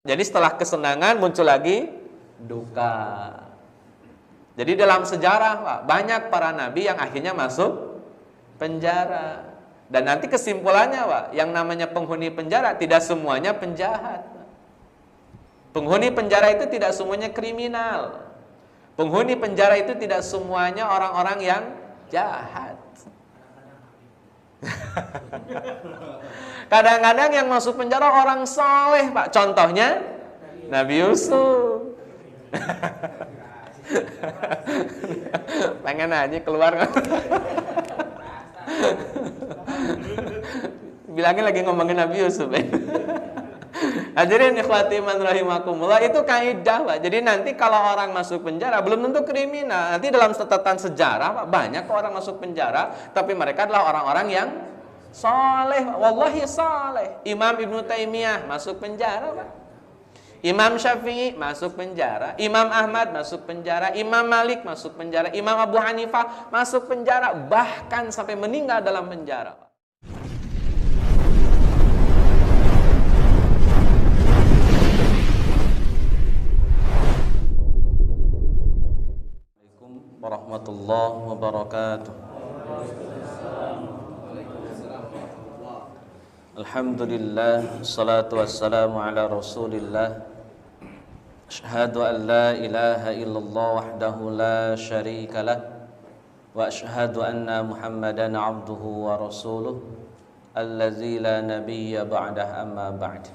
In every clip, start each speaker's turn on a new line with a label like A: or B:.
A: Jadi setelah kesenangan muncul lagi duka. Jadi dalam sejarah Pak, banyak para nabi yang akhirnya masuk penjara. Dan nanti kesimpulannya Pak, yang namanya penghuni penjara tidak semuanya penjahat. Penghuni penjara itu tidak semuanya kriminal. Penghuni penjara itu tidak semuanya orang-orang yang jahat. Kadang-kadang yang masuk penjara orang soleh Pak. Contohnya Nabi Yusuf. Pengen aja keluar. Bilangin lagi ngomongin Nabi Yusuf. Hadirin ikhwati man rahimakumullah, itu kaidah Pak. Jadi nanti kalau orang masuk penjara belum tentu kriminal. Nanti dalam catatan sejarah Pak, banyak orang masuk penjara tapi mereka adalah orang-orang yang saleh, wallahi saleh. Imam Ibnu Taimiyah masuk penjara Pak. Imam Syafi'i masuk penjara, Imam Ahmad masuk penjara, Imam Malik masuk penjara, Imam Abu Hanifah masuk penjara, bahkan sampai meninggal dalam penjara Pak. Warahmatullahi wabarakatuh. Alhamdulillah, salatu wassalamu ala Rasulillah. Asyhadu an la ilaha illallah wahdahu la syarika lah, wa asyhadu anna Muhammadan abduhu wa rasuluh allazi la nabiyya ba'dah, amma ba'd.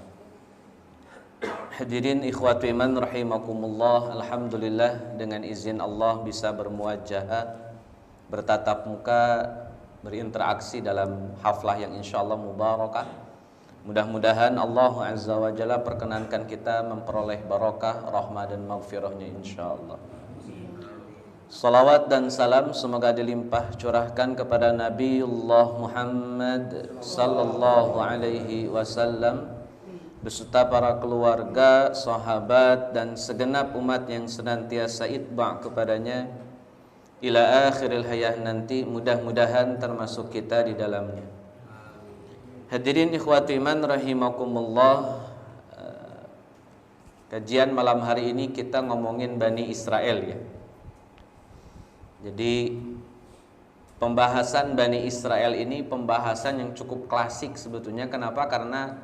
A: Hadirin ikhwatu iman rahimakumullah, alhamdulillah dengan izin Allah bisa bermuajahah, bertatap muka, berinteraksi dalam haflah yang insyaallah mubarakah. Mudah-mudahan Allah azza wa jalla perkenankan kita memperoleh barakah, rahmah dan maghfirahnya insyaallah. Salawat dan salam semoga dilimpah curahkan kepada Nabiullah Muhammad sallallahu alaihi wasallam beserta para keluarga, sahabat dan segenap umat yang senantiasa itba' kepadanya ila akhiril hayah nanti, mudah-mudahan termasuk kita di dalamnya. Hadirin ikhwati iman rahimakumullah, kajian malam hari ini kita ngomongin Bani Israel ya. Jadi pembahasan Bani Israel ini pembahasan yang cukup klasik sebetulnya. Kenapa? Karena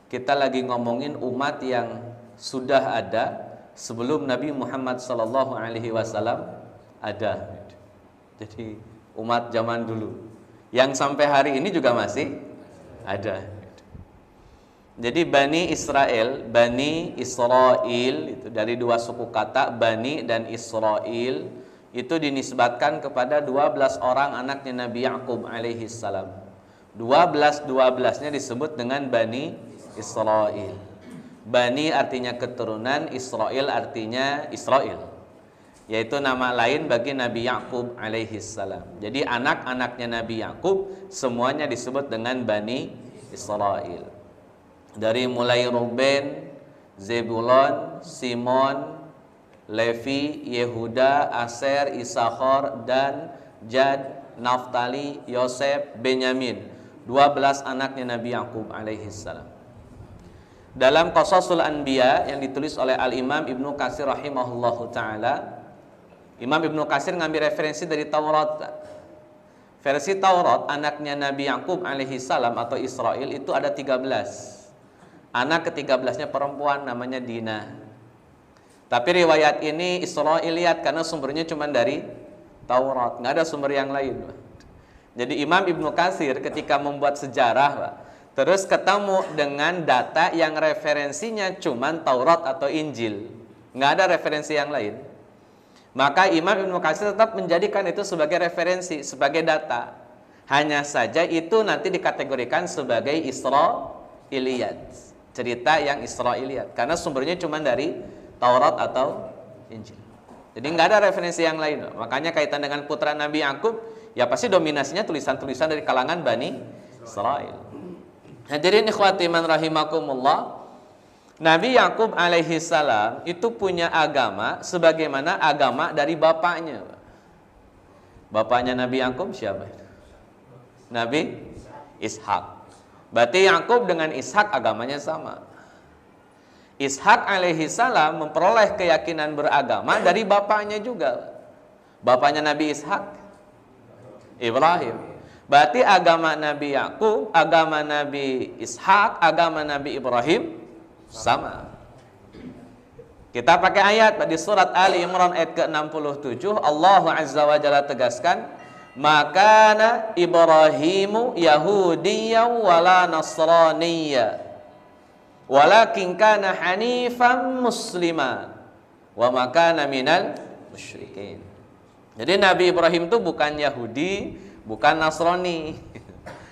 A: kita lagi ngomongin umat yang sudah ada sebelum Nabi Muhammad sallallahu alaihi wasallam ada. Jadi umat zaman dulu yang sampai hari ini juga masih ada. Jadi Bani Israel itu dari dua suku kata Bani dan Israel, itu dinisbatkan kepada 12 orang anaknya Nabi Ya'qub alaihi salam. 12-12-nya disebut dengan Bani Israel. Bani artinya keturunan, Israel artinya Israel, yaitu nama lain bagi Nabi Ya'qub alaihi salam. Jadi anak-anaknya Nabi Ya'qub semuanya disebut dengan Bani Israel. Dari mulai Ruben, Zebulon, Simon, Levi, Yehuda, Aser, Isakhar, Dan, Jad, Naftali, Yosef, Benyamin. 12 anaknya Nabi Ya'qub alaihi salam. Dalam Qasasul Anbiya yang ditulis oleh Al-Imam Ibnu Katsir rahimahullahu ta'ala, Imam Ibnu Katsir ngambil referensi dari Taurat. Versi Taurat, anaknya Nabi Ya'qub alaihi salam atau Israel itu ada 13. Anak ke-13-nya perempuan namanya Dina. Tapi riwayat ini Israiliyat karena sumbernya cuma dari Taurat, nggak ada sumber yang lain. Jadi Imam Ibnu Katsir ketika membuat sejarah Pak, terus ketemu dengan data yang referensinya cuman Taurat atau Injil, nggak ada referensi yang lain. Maka Imam Ibnu Katsir tetap menjadikan itu sebagai referensi, sebagai data. Hanya saja itu nanti dikategorikan sebagai Israiliyat, cerita yang Israiliyat, karena sumbernya cuman dari Taurat atau Injil. Jadi nggak ada referensi yang lain. Makanya kaitan dengan putra Nabi Ya'qub, ya pasti dominasinya tulisan-tulisan dari kalangan Bani Israel. Hadirin ikhwati man rahimakumullah, Nabi Ya'qub alaihi salam itu punya agama sebagaimana agama dari bapaknya. Bapaknya Nabi Ya'qub siapa? Nabi Ishak. Berarti Ya'qub dengan Ishak agamanya sama. Ishak alaihi salam memperoleh keyakinan beragama dari bapaknya juga. Bapaknya Nabi Ishak Ibrahim. Berarti agama Nabi Yakub, agama Nabi Ishak, agama Nabi Ibrahim sama. Kita pakai ayat di surat Ali Imran ayat ke-67. Allah Azza wa Jalla tegaskan, "Makana Ibrahimu Yahudiyyan wala Nasraniyya, walakin kana hanifan muslima wa makana minal musyrikin." Jadi Nabi Ibrahim itu bukan Yahudi, bukan Nasrani.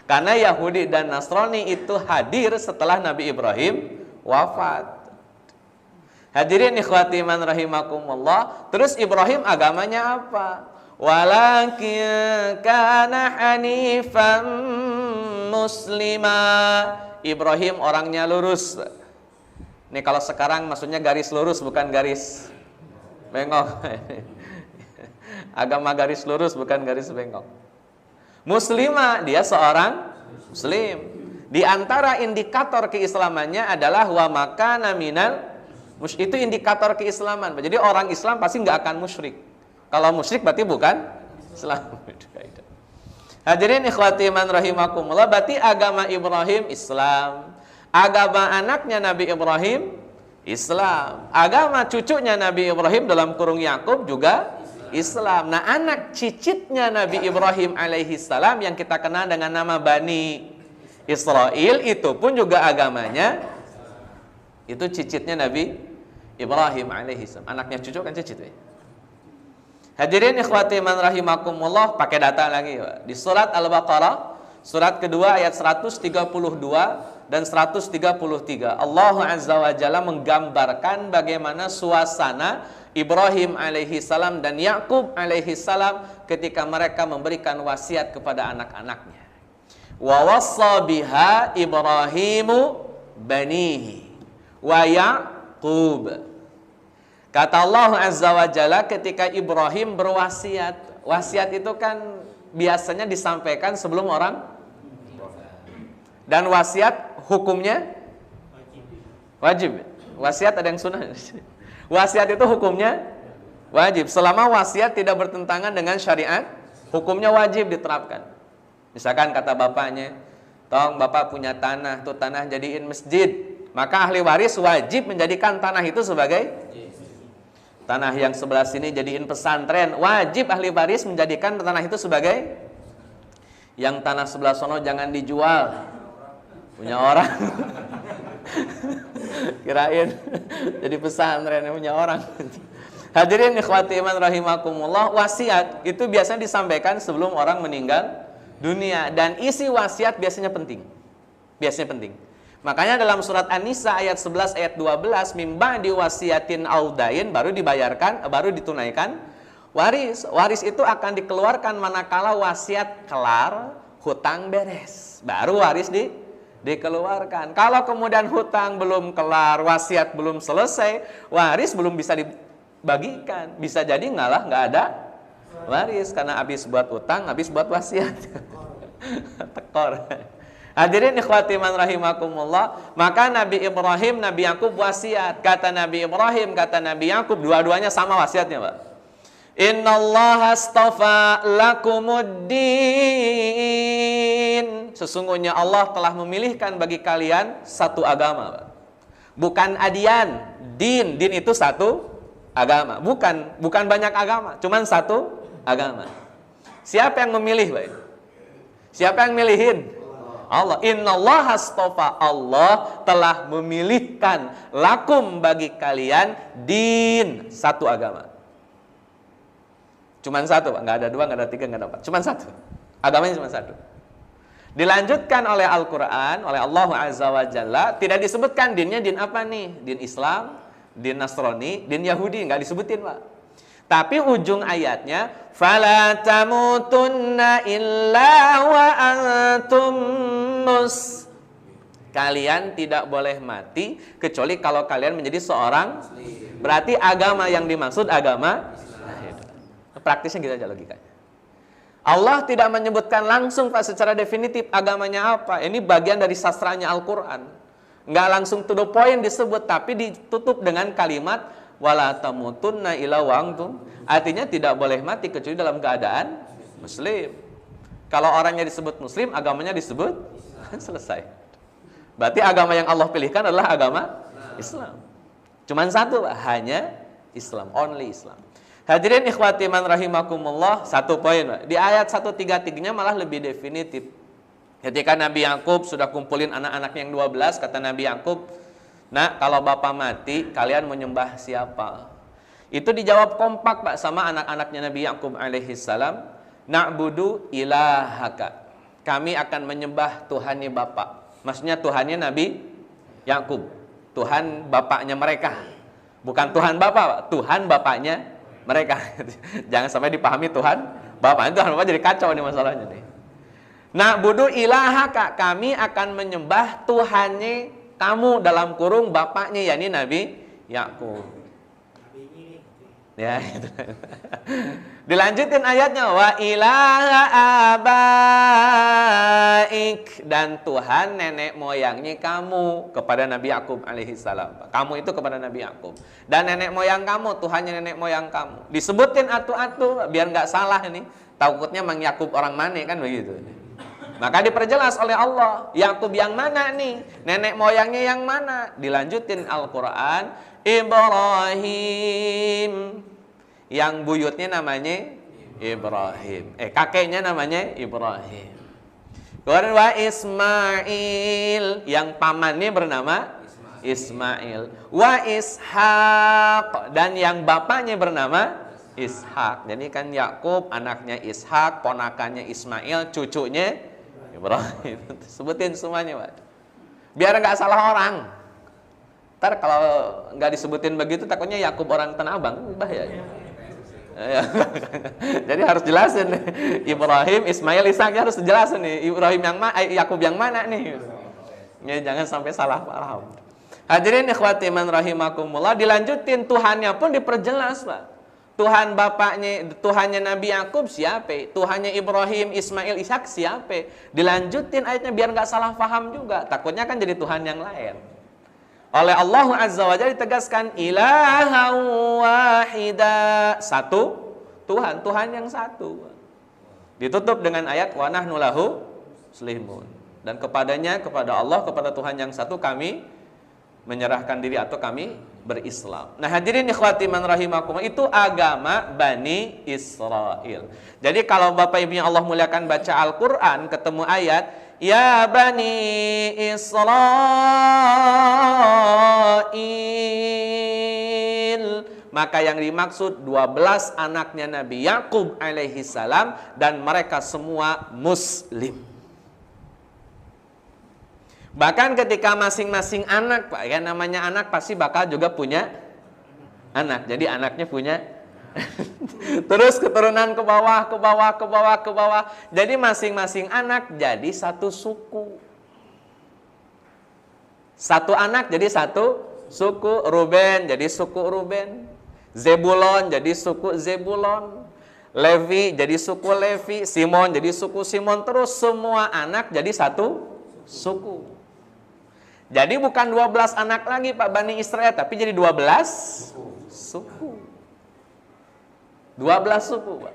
A: Karena Yahudi dan Nasrani itu hadir setelah Nabi Ibrahim wafat. Hadirin ikhwati man rahimakumullah. Terus Ibrahim agamanya apa? Walakin kana hanifan muslima. Ibrahim orangnya lurus. Ini kalau sekarang maksudnya garis lurus, bukan garis bengkok. Agama garis lurus, bukan garis bengkok. Muslimah, dia seorang muslim. Di antara indikator keislamannya adalah wa makana minal, itu indikator keislaman. Jadi orang Islam pasti nggak akan musyrik. Kalau musyrik berarti bukan Islam. Hadirin ikhwati man rahimakumullah, berarti agama Ibrahim Islam, agama anaknya Nabi Ibrahim Islam, agama cucunya Nabi Ibrahim dalam kurung Yakub juga Islam. Nah, anak cicitnya Nabi Ibrahim alaihi salam yang kita kenal dengan nama Bani Israel itu pun juga agamanya itu cicitnya Nabi Ibrahim alaihi salam. Anaknya cucu kan cicit. Hadirin ikhwati man rahimakumullah, pakai data lagi Pak. Di surat Al-Baqarah surat kedua ayat 132 dan 133 Allah Azza wa Jalla menggambarkan bagaimana suasana Ibrahim alaihi salam dan Yakub alaihi salam ketika mereka memberikan wasiat kepada anak-anaknya. Wa wassa biha Ibrahimu banihi wa Yaqub. Kata Allah Azza wa Jalla ketika Ibrahim berwasiat. Wasiat itu kan biasanya disampaikan sebelum orang. Dan wasiat hukumnya wajib. Wasiat ada yang sunnah. Wasiat itu hukumnya wajib. Selama wasiat tidak bertentangan dengan syariat, hukumnya wajib diterapkan. Misalkan kata bapaknya, tong bapak punya tanah, tuh tanah jadiin masjid. Maka ahli waris wajib menjadikan tanah itu sebagai tanah yang sebelah sini jadiin pesantren. Wajib ahli waris menjadikan tanah itu sebagai, yang tanah sebelah sono jangan dijual, punya orang. Kirain jadi pesantren yang punya orang. Hadirin ikhwati iman rahimakumullah, wasiat itu biasanya disampaikan sebelum orang meninggal dunia, dan isi wasiat biasanya penting. Biasanya penting. Makanya dalam surat An-Nisa ayat 11 ayat 12, mimba diwasiatin audain, baru dibayarkan, baru ditunaikan waris. Waris itu akan dikeluarkan manakala wasiat kelar, hutang beres, baru waris dikeluarkan. Kalau kemudian hutang belum kelar, wasiat belum selesai, waris belum bisa dibagikan. Bisa jadi nggak ada waris karena habis buat hutang, habis buat wasiat. Tekor. Hadirin ikhwati man rahimakumullah, maka Nabi Ibrahim, Nabi Yakub wasiat. Kata Nabi Ibrahim, kata Nabi Yakub, dua-duanya sama wasiatnya, Pak. Innallaha astafa lakumuddin. Sesungguhnya Allah telah memilihkan bagi kalian satu agama, Pak. Bukan adian, din itu satu agama. Bukan banyak agama, cuman satu agama. Siapa yang memilih, Pak? Siapa yang milihin? Allah. Innallaha astafa, Allah telah memilihkan lakum bagi kalian din, satu agama. Cuman satu, Pak. Nggak ada dua, nggak ada tiga, nggak ada empat. Cuman satu. Agamanya cuma satu. Dilanjutkan oleh Al-Quran, oleh Allah Azza wa Jalla, tidak disebutkan dinnya din apa nih? Din Islam, din Nasrani, din Yahudi, nggak disebutin, Pak. Tapi ujung ayatnya, fala tamutunna illa wa antum mus. Kalian tidak boleh mati kecuali kalau kalian menjadi seorang. Berarti agama yang dimaksud agama praktisnya gitu aja logikanya. Allah tidak menyebutkan langsung Pak secara definitif agamanya apa. Ini bagian dari sastranya Al-Quran. Nggak langsung to the point disebut, tapi ditutup dengan kalimat wala tamutunna illa wa antum. Artinya tidak boleh mati kecuali dalam keadaan muslim. Kalau orangnya disebut muslim, agamanya disebut selesai. Berarti agama yang Allah pilihkan adalah agama Islam. Cuman satu, hanya Islam, only Islam. Hadirin ikhwati man rahimakumullah, satu poin. Di ayat 133-nya malah lebih definitif. Ketika Nabi Yakub sudah kumpulin anak-anaknya yang 12, kata Nabi Yakub, "Nak, kalau bapak mati, kalian menyembah siapa?" Itu dijawab kompak Pak sama anak-anaknya Nabi Yakub alaihi salam, "Na'budu ilahaka." Kami akan menyembah Tuhannya bapak. Maksudnya Tuhannya Nabi Yakub, Tuhan bapaknya mereka. Bukan Tuhan bapak, Pak. Tuhan bapaknya mereka. Jangan sampai dipahami Tuhan bapak. Tuhan bapak jadi kacau nih masalahnya nih. Na'budu ilahaka, kami akan menyembah Tuhannya kamu, dalam kurung bapaknya, yakni Nabi Yakub. Ya, itu. Dilanjutin ayatnya, wa ilaha abaik, dan Tuhan nenek moyangnya kamu, kepada Nabi Yakub alaihi salam. Kamu itu kepada Nabi Yakub. Dan nenek moyang kamu, Tuhannya nenek moyang kamu. Disebutin atu-atu biar nggak salah ini. Takutnya Mang Yakub orang mana kan begitu. Maka diperjelas oleh Allah, Yakub yang mana nih? Nenek moyangnya yang mana? Dilanjutin Al-Quran, Ibrahim. Yang buyutnya namanya Ibrahim. Kakeknya namanya Ibrahim. Kemudian wa Ismail. Yang pamannya bernama Ismail. Wa Ishaq. Dan yang bapaknya bernama Ishaq. Jadi kan Yakub anaknya Ishaq, ponakannya Ismail, cucunya Ibrahim. Sebutin semuanya, Pak. Biar nggak salah orang. Ntar kalau nggak disebutin begitu, takutnya Yakub orang Tanah Abang, bahaya. Jadi harus jelasin nih. Ibrahim, Ismail, Ishak harus dijelasin nih. Ibrahim yang mana, Yakub yang mana nih? Ya, jangan sampai salah paham. Hadirin ikhwati man rahimakumullah, dilanjutin Tuhannya pun diperjelas, Pak. Tuhan bapaknya, Tuhannya Nabi Yakub siapa? Tuhannya Ibrahim, Ismail, Ishak siapa? Dilanjutin ayatnya biar nggak salah paham juga. Takutnya kan jadi Tuhan yang lain. Oleh Allah Azza wa Jalla ditegaskan ilaha wahida, satu Tuhan, Tuhan yang satu. Ditutup dengan ayat wa nahnu lahu muslimun. Dan kepadanya, kepada Allah, kepada Tuhan yang satu kami menyerahkan diri atau kami berislam. Nah, hadirin ikhwati man rahimakumullah, itu agama Bani Israel. Jadi kalau Bapak Ibu yang Allah muliakan baca Al-Qur'an ketemu ayat ya Bani Israel, maka yang dimaksud 12 anaknya Nabi Yakub alaihi salam dan mereka semua muslim. Bahkan ketika masing-masing anak, Pak, ya namanya anak pasti bakal juga punya anak. Jadi anaknya punya terus keturunan ke bawah, ke bawah, ke bawah, ke bawah. Jadi masing-masing anak jadi satu suku. Satu anak jadi satu suku. Ruben jadi suku Ruben. Zebulon jadi suku Zebulon. Levi jadi suku Levi. Simon jadi suku Simon. Terus semua anak jadi satu suku. Jadi bukan 12 anak lagi Pak Bani Israel, tapi jadi 12 suku. 12 suku, Pak.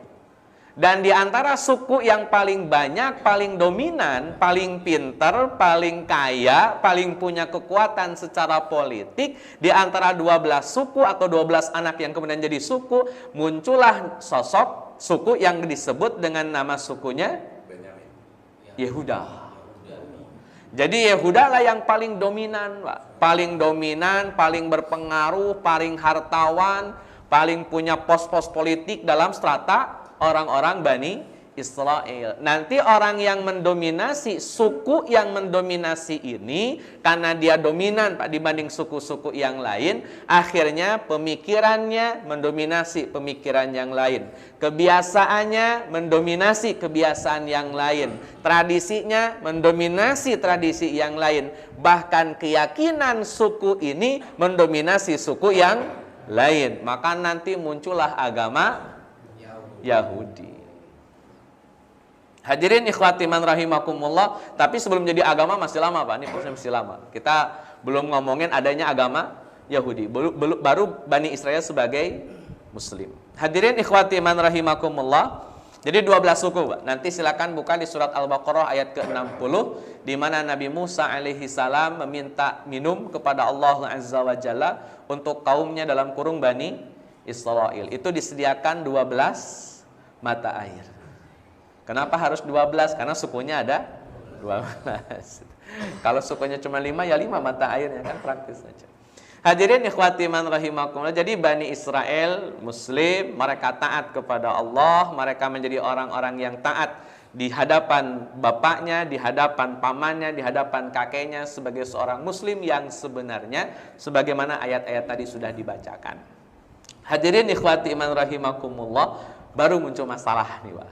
A: Dan di antara suku yang paling banyak, paling dominan, paling pintar, paling kaya, paling punya kekuatan secara politik, di antara 12 suku atau 12 anak yang kemudian jadi suku, muncullah sosok suku yang disebut dengan nama sukunya Yehuda. Jadi Yehuda lah yang paling dominan, Pak. Paling dominan, paling berpengaruh, paling hartawan, paling punya pos-pos politik dalam strata orang-orang Bani Israel. Nanti orang yang mendominasi, suku yang mendominasi ini, karena dia dominan Pak dibanding suku-suku yang lain, akhirnya pemikirannya mendominasi pemikiran yang lain. Kebiasaannya mendominasi kebiasaan yang lain. Tradisinya mendominasi tradisi yang lain. Bahkan keyakinan suku ini mendominasi suku yang lain. Maka nanti muncullah agama Yahudi. Hadirin ikhwati man rahimakumullah, tapi sebelum jadi agama masih lama Pak, ini prosesnya masih lama. Kita belum ngomongin adanya agama Yahudi. Baru Bani Israel sebagai Muslim. Hadirin ikhwati man rahimakumullah. Jadi 12 suku, Pak. Nanti silakan buka di surat Al-Baqarah ayat ke-60 di mana Nabi Musa alaihi salam meminta minum kepada Allah Azza wa Jalla untuk kaumnya dalam kurung Bani Israel. Itu disediakan 12 mata air. Kenapa harus 12? Karena sukunya ada 12. Kalau sukunya cuma 5 ya 5 mata airnya, kan praktis saja. Hadirin ikhwati man rahimakumullah. Jadi Bani Israel Muslim, mereka taat kepada Allah, mereka menjadi orang-orang yang taat di hadapan bapaknya, di hadapan pamannya, di hadapan kakeknya sebagai seorang Muslim yang sebenarnya sebagaimana ayat-ayat tadi sudah dibacakan. Hadirin ikhwati man rahimakumullah, baru muncul masalah nih, Pak.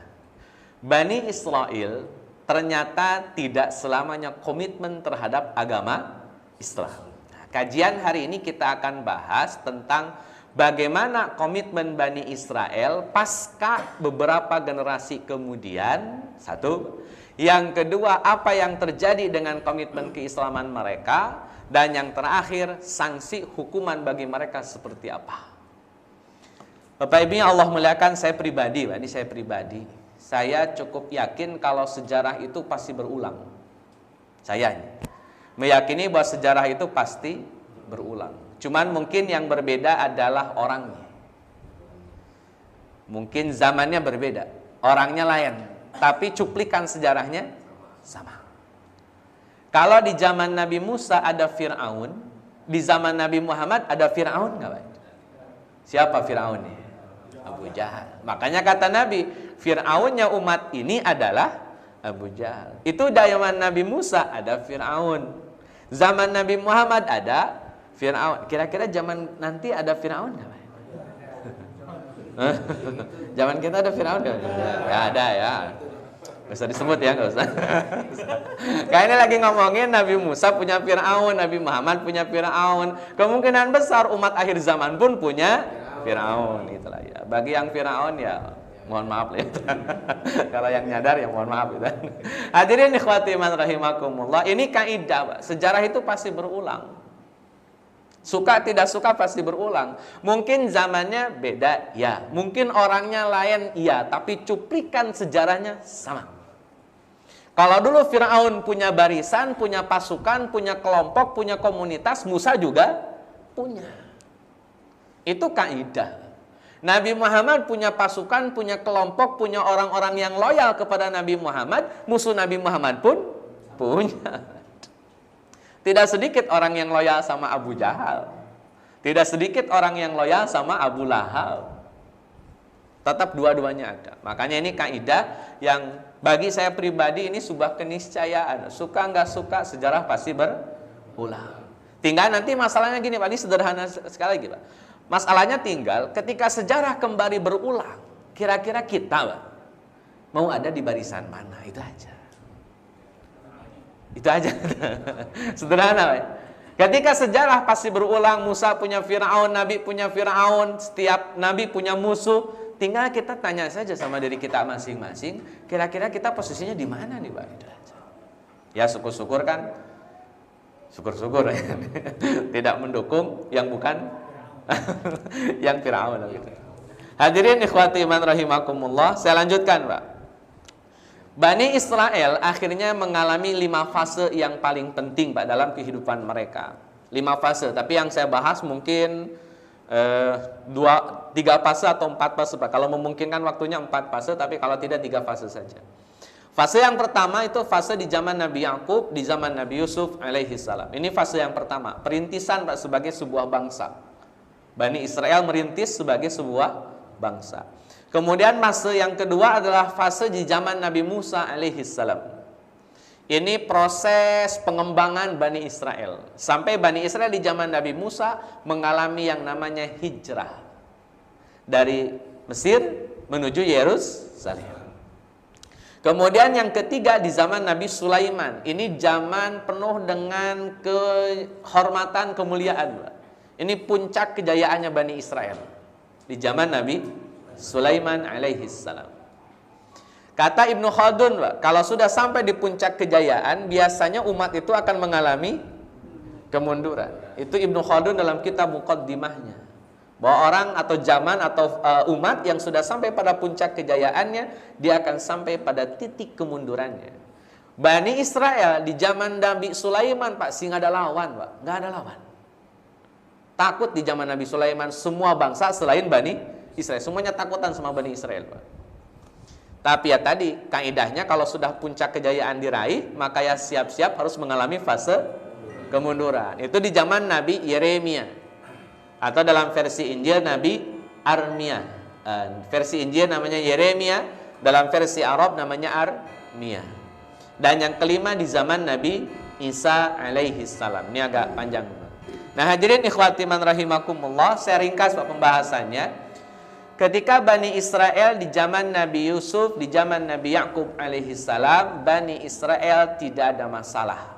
A: Bani Israel ternyata tidak selamanya komitmen terhadap agama Islam. Kajian hari ini kita akan bahas tentang bagaimana komitmen Bani Israel pasca beberapa generasi kemudian. Satu. Yang kedua, apa yang terjadi dengan komitmen keislaman mereka. Dan yang terakhir, sanksi hukuman bagi mereka seperti apa. Bapak Ibu yang Allah muliakan, saya pribadi, Pak, ini saya pribadi. Saya cukup yakin kalau sejarah itu pasti berulang. Saya meyakini bahwa sejarah itu pasti berulang. Cuman mungkin yang berbeda adalah orangnya. Mungkin zamannya berbeda, orangnya lain, tapi cuplikan sejarahnya sama. Kalau di zaman Nabi Musa ada Fir'aun, di zaman Nabi Muhammad ada Fir'aun nggak, Pak? Siapa Fir'aunnya? Abu Jahal. Makanya kata Nabi, Fir'aunnya umat ini adalah Abu Jahal. Itu zaman Nabi Musa ada Fir'aun. Zaman Nabi Muhammad ada Fir'aun. Kira-kira zaman nanti ada Fir'aun nggak, Pak? Zaman kita ada Fir'aun nggak? Ya ada ya. Gak usah disebut ya, gak usah. Kayaknya lagi ngomongin Nabi Musa punya Fir'aun, Nabi Muhammad punya Fir'aun. Kemungkinan besar umat akhir zaman pun punya Fir'aun. Itulah ya. Bagi yang Fir'aun ya mohon maaf ya. Kalau yang nyadar ya mohon maaf gitu. Hadirin ikhwati man rahimakumullah, ini kaidah, Pak. Sejarah itu pasti berulang. Suka tidak suka pasti berulang. Mungkin zamannya beda, ya. Mungkin orangnya lain, iya. Tapi cuplikan sejarahnya sama. Kalau dulu Fir'aun punya barisan, punya pasukan, punya kelompok, punya komunitas, Musa juga punya. Itu kaidah. Nabi Muhammad punya pasukan, punya kelompok, punya orang-orang yang loyal kepada Nabi Muhammad. Musuh Nabi Muhammad pun punya. Tidak sedikit orang yang loyal sama Abu Jahal. Tidak sedikit orang yang loyal sama Abu Lahab. Tetap dua-duanya ada. Makanya ini kaidah yang bagi saya pribadi ini sebuah keniscayaan. Suka nggak suka, sejarah pasti berulang. Tinggal nanti masalahnya gini, Pak. Ini sederhana sekali lagi, Pak. Masalahnya tinggal ketika sejarah kembali berulang, kira-kira kita, Pak, mau ada di barisan mana? Itu aja. Itu aja. Sederhana, Pak. Ketika sejarah pasti berulang, Musa punya Fir'aun, Nabi punya Fir'aun, setiap Nabi punya musuh. Tinggal kita tanya saja sama diri kita masing-masing, kira-kira kita posisinya di mana nih, Pak? Itu aja. Ya syukur-syukur kan, syukur-syukur ya. Tidak mendukung yang bukan yang Fir'aun gitu. Hadirin ikhwati iman rahimakumullah, saya lanjutkan, Pak. Bani Israel akhirnya mengalami 5 fase yang paling penting, Pak, dalam kehidupan mereka. 5 fase, tapi yang saya bahas mungkin 3 fase atau 4 fase, Pak. Kalau memungkinkan waktunya 4 fase, tapi kalau tidak 3 fase saja. Fase yang pertama itu fase di zaman Nabi Yakub, di zaman Nabi Yusuf alaihi salam. Ini fase yang pertama, perintisan, Pak, sebagai sebuah bangsa. Bani Israel merintis sebagai sebuah bangsa. Kemudian fase yang kedua adalah fase di zaman Nabi Musa alaihi salam. Ini proses pengembangan Bani Israel. Sampai Bani Israel di zaman Nabi Musa mengalami yang namanya hijrah. Dari Mesir menuju Yerusalem. Kemudian yang ketiga di zaman Nabi Sulaiman. Ini zaman penuh dengan kehormatan, kemuliaan. Ini puncak kejayaannya Bani Israel di zaman Nabi Sulaiman alaihi salam. Kata Ibnu Khaldun, Pak, kalau sudah sampai di puncak kejayaan, biasanya umat itu akan mengalami kemunduran. Itu Ibnu Khaldun dalam kitab Muqaddimahnya, bahwa orang atau zaman atau umat yang sudah sampai pada puncak kejayaannya, dia akan sampai pada titik kemundurannya. Bani Israel di zaman Nabi Sulaiman, Pak, nggak ada lawan, Pak, nggak ada lawan. Takut di zaman Nabi Sulaiman semua bangsa selain Bani Israel, semuanya takutan sama Bani Israel, Pak. Tapi ya tadi kaidahnya, kalau sudah puncak kejayaan diraih, maka ya siap-siap harus mengalami fase kemunduran. Itu di zaman Nabi Yeremia, atau dalam versi Injil Nabi Armia. Versi Injil namanya Yeremia, dalam versi Arab namanya Armia. Dan yang kelima di zaman Nabi Isa alaihi salam. Ini agak panjang. Nah, hadirin ikhwati man rahimakumullah, saya ringkas pembahasannya. Ketika Bani Israel di zaman Nabi Yusuf, di zaman Nabi Yakub alaihi salam, Bani Israel tidak ada masalah.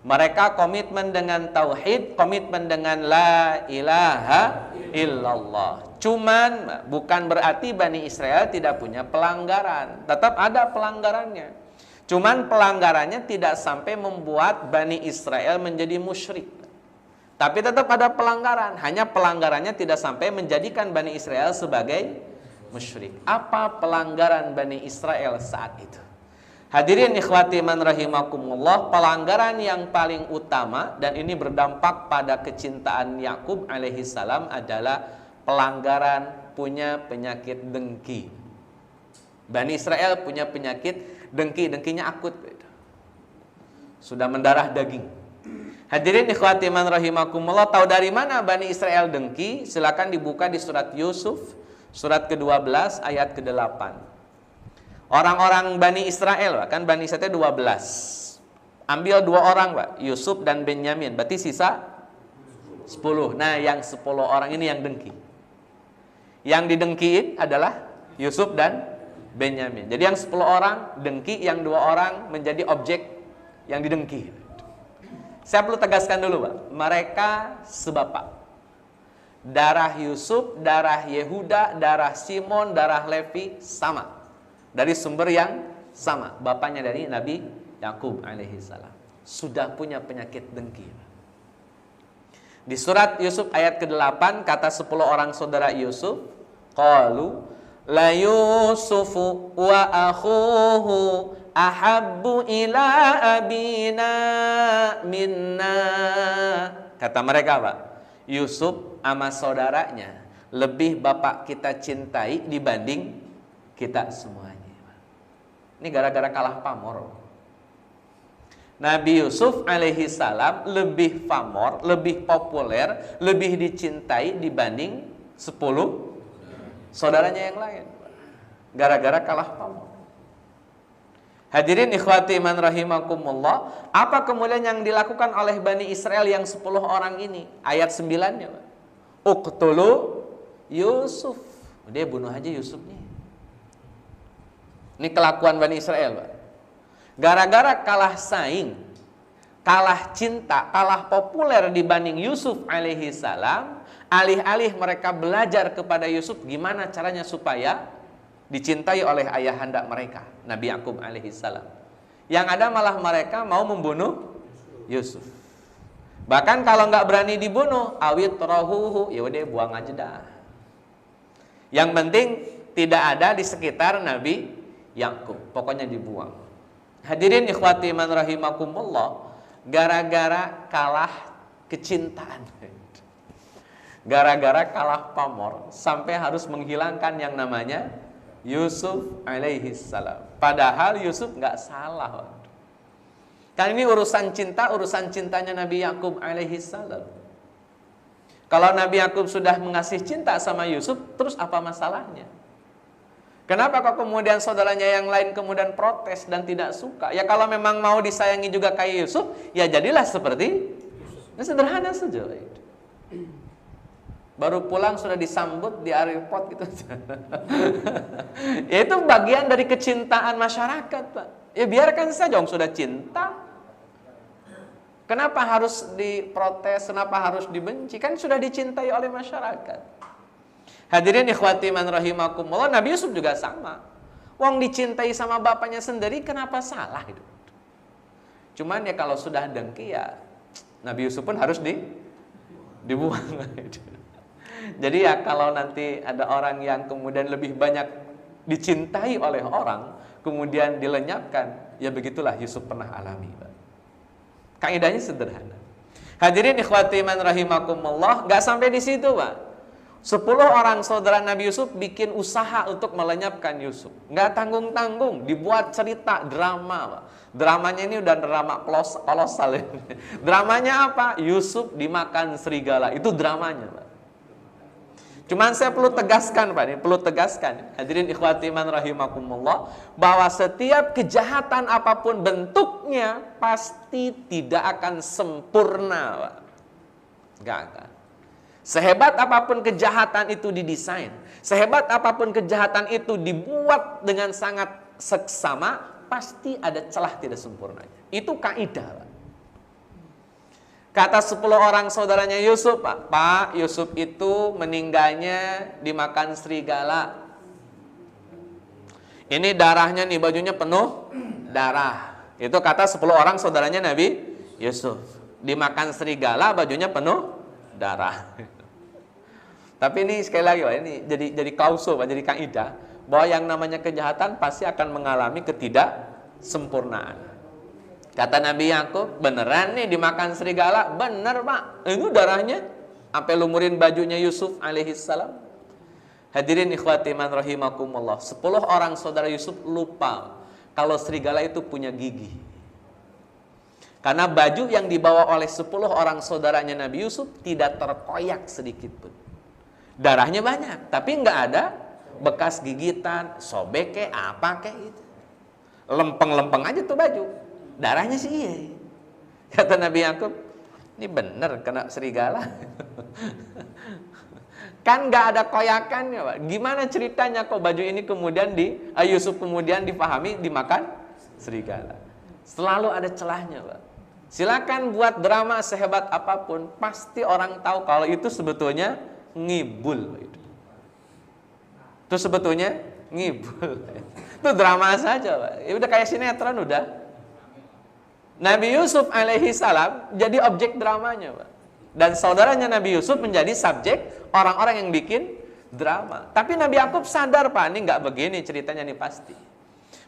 A: Mereka komitmen dengan tauhid, komitmen dengan la ilaha illallah. Cuman bukan berarti Bani Israel tidak punya pelanggaran. Tetap ada pelanggarannya. Cuman pelanggarannya tidak sampai membuat Bani Israel menjadi musyrik. Tapi tetap ada pelanggaran. Hanya pelanggarannya tidak sampai menjadikan Bani Israel sebagai musyrik. Apa pelanggaran Bani Israel saat itu? Hadirin ikhwati man rahimakumullah, pelanggaran yang paling utama dan ini berdampak pada kecintaan Yakub alaihi salam adalah pelanggaran punya penyakit dengki. Bani Israel punya penyakit dengki, dengkinya akut, sudah mendarah daging. Hadirin ikhwati man rahimakumullah, tahu dari mana Bani Israel dengki? Silakan dibuka di surat Yusuf, surat ke-12 ayat ke-8. Orang-orang Bani Israel, kan Bani Israel 12. Ambil 2 orang, Pak, Yusuf dan Benyamin. Berarti sisa 10. Nah, yang 10 orang ini yang dengki. Yang didengkiin adalah Yusuf dan Benyamin. Jadi yang 10 orang dengki, yang 2 orang menjadi objek yang didengki. Saya perlu tegaskan dulu, Pak. Mereka sebapak. Darah Yusuf, darah Yehuda, darah Simon, darah Levi sama. Dari sumber yang sama. Bapaknya dari Nabi Yakub alaihi salam. Sudah punya penyakit dengki. Di surat Yusuf ayat ke-8 kata 10 orang saudara Yusuf, qalu la Yusufu wa akhuhu ahabbu ila abina minna. Kata mereka, Pak, Yusuf sama saudaranya lebih bapak kita cintai dibanding kita semuanya. Ini gara-gara kalah pamor. Nabi Yusuf alaihi salam lebih pamor, lebih populer, lebih dicintai dibanding 10 saudaranya yang lain. Gara-gara kalah pamor. Hadirin ikhwati man rahimakumullah, apa kemudian yang dilakukan oleh Bani Israel yang 10 orang ini? Ayat 9-nya, Pak. Uqtulu Yusuf. Dia bunuh aja Yusufnya. Ini kelakuan Bani Israel, Pak. Gara-gara kalah saing, kalah cinta, kalah populer dibanding Yusuf alaihi salam, alih-alih mereka belajar kepada Yusuf gimana caranya supaya dicintai oleh ayahanda mereka, Nabi Yakub alaihi salam. Yang ada malah mereka mau membunuh Yusuf. Bahkan kalau nggak berani dibunuh, awit rohuhu, ya udah buang aja dah. Yang penting tidak ada di sekitar Nabi Yakub, pokoknya dibuang. Hadirin ikhwati man rahimakumullah, gara-gara kalah kecintaan, gara-gara kalah pamor, sampai harus menghilangkan yang namanya Yusuf alaihi salam. Padahal Yusuf nggak salah. Kan ini urusan cinta, urusan cintanya Nabi Yakub alaihi salam. Kalau Nabi Yakub sudah mengasih cinta sama Yusuf, terus apa masalahnya? Kenapa kok kemudian saudaranya yang lain kemudian protes dan tidak suka? Ya kalau memang mau disayangi juga kayak Yusuf, ya jadilah seperti ini, sederhana saja. Baru pulang sudah disambut di airport gitu. Ya itu bagian dari kecintaan masyarakat, Pak. Ya biarkan saja, om sudah cinta. Kenapa harus diprotes? Kenapa harus dibenci? Kan sudah dicintai oleh masyarakat. Hadirin ikhwati man rahimakumullah, Nabi Yusuf juga sama. Wong dicintai sama bapaknya sendiri, kenapa salah itu? Cuman ya kalau sudah dengki ya Nabi Yusuf pun harus dibuang. Jadi ya kalau nanti ada orang yang kemudian lebih banyak dicintai oleh orang, kemudian dilenyapkan, ya begitulah Yusuf pernah alami, Pak. Kaidahnya sederhana. Hadirin ikhwati man rahimakumullah, enggak sampai di situ, Pak. 10 orang saudara Nabi Yusuf bikin usaha untuk melenyapkan Yusuf. Enggak tanggung-tanggung, dibuat cerita drama, Pak. Dramanya ini udah drama kolosal. Dramanya apa? Yusuf dimakan serigala. Itu dramanya, Pak. Cuman saya perlu tegaskan, Pak, ini perlu tegaskan. Hadirin ikhwati man rahimakumullah, bahwa setiap kejahatan apapun bentuknya pasti tidak akan sempurna, Pak. Enggak akan. Sehebat apapun kejahatan itu didesain, sehebat apapun kejahatan itu dibuat dengan sangat seksama, pasti ada celah tidak sempurnanya. Itu kaidah, Pak. Kata 10 orang saudaranya Yusuf, Pak, Yusuf itu meninggalnya dimakan serigala. Ini darahnya nih, bajunya penuh darah. Itu kata 10 orang saudaranya Nabi Yusuf. Dimakan serigala, bajunya penuh darah. Tapi ini sekali lagi, Pak, ini jadi klausul, Pak, jadi kaidah bahwa yang namanya kejahatan pasti akan mengalami ketidaksempurnaan. Kata Nabi Yakub, beneran nih dimakan serigala? Bener, Pak. Itu darahnya sampai lumurin bajunya Yusuf alaihissalam. Hadirin ikhwati man rahimakumullah, 10 orang saudara Yusuf lupa kalau serigala itu punya gigi. Karena baju yang dibawa oleh 10 orang saudaranya Nabi Yusuf tidak terkoyak sedikit pun. Darahnya banyak, tapi nggak ada bekas gigitan, sobek kayak apa kayak itu. Lempeng-lempeng aja tuh baju. Darahnya sih iya. Kata Nabi Yakub, ini bener kena serigala. Kan nggak ada koyakannya, Pak. Gimana ceritanya kok baju ini kemudian Yusuf kemudian dipahami dimakan serigala. Selalu ada celahnya, Pak. Silakan buat drama sehebat apapun, pasti orang tahu kalau itu sebetulnya ngibul. Itu sebetulnya ngibul. Itu drama saja, Pak. Ya udah kayak sinetron udah. Nabi Yusuf alaihi salam jadi objek dramanya, Pak. Dan saudaranya Nabi Yusuf menjadi subjek orang-orang yang bikin drama. Tapi Nabi Yakub sadar, Pak, ini nggak begini ceritanya nih pasti.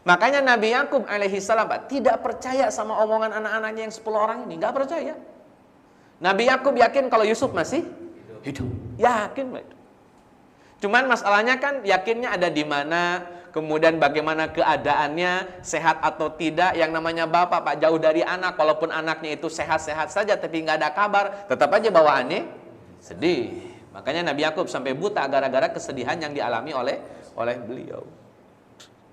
A: Makanya Nabi Yakub alaihi salam, Pak, tidak percaya sama omongan anak-anaknya yang 10 orang ini, nggak percaya. Nabi Yakub yakin kalau Yusuf masih hidup. Yakin, Pak. Cuman masalahnya kan yakinnya ada di mana, kemudian bagaimana keadaannya, sehat atau tidak. Yang namanya bapak, Pak, jauh dari anak. Walaupun anaknya itu sehat-sehat saja tapi nggak ada kabar, tetap aja bawaannya sedih. Makanya Nabi Yakub sampai buta gara-gara kesedihan yang dialami oleh beliau.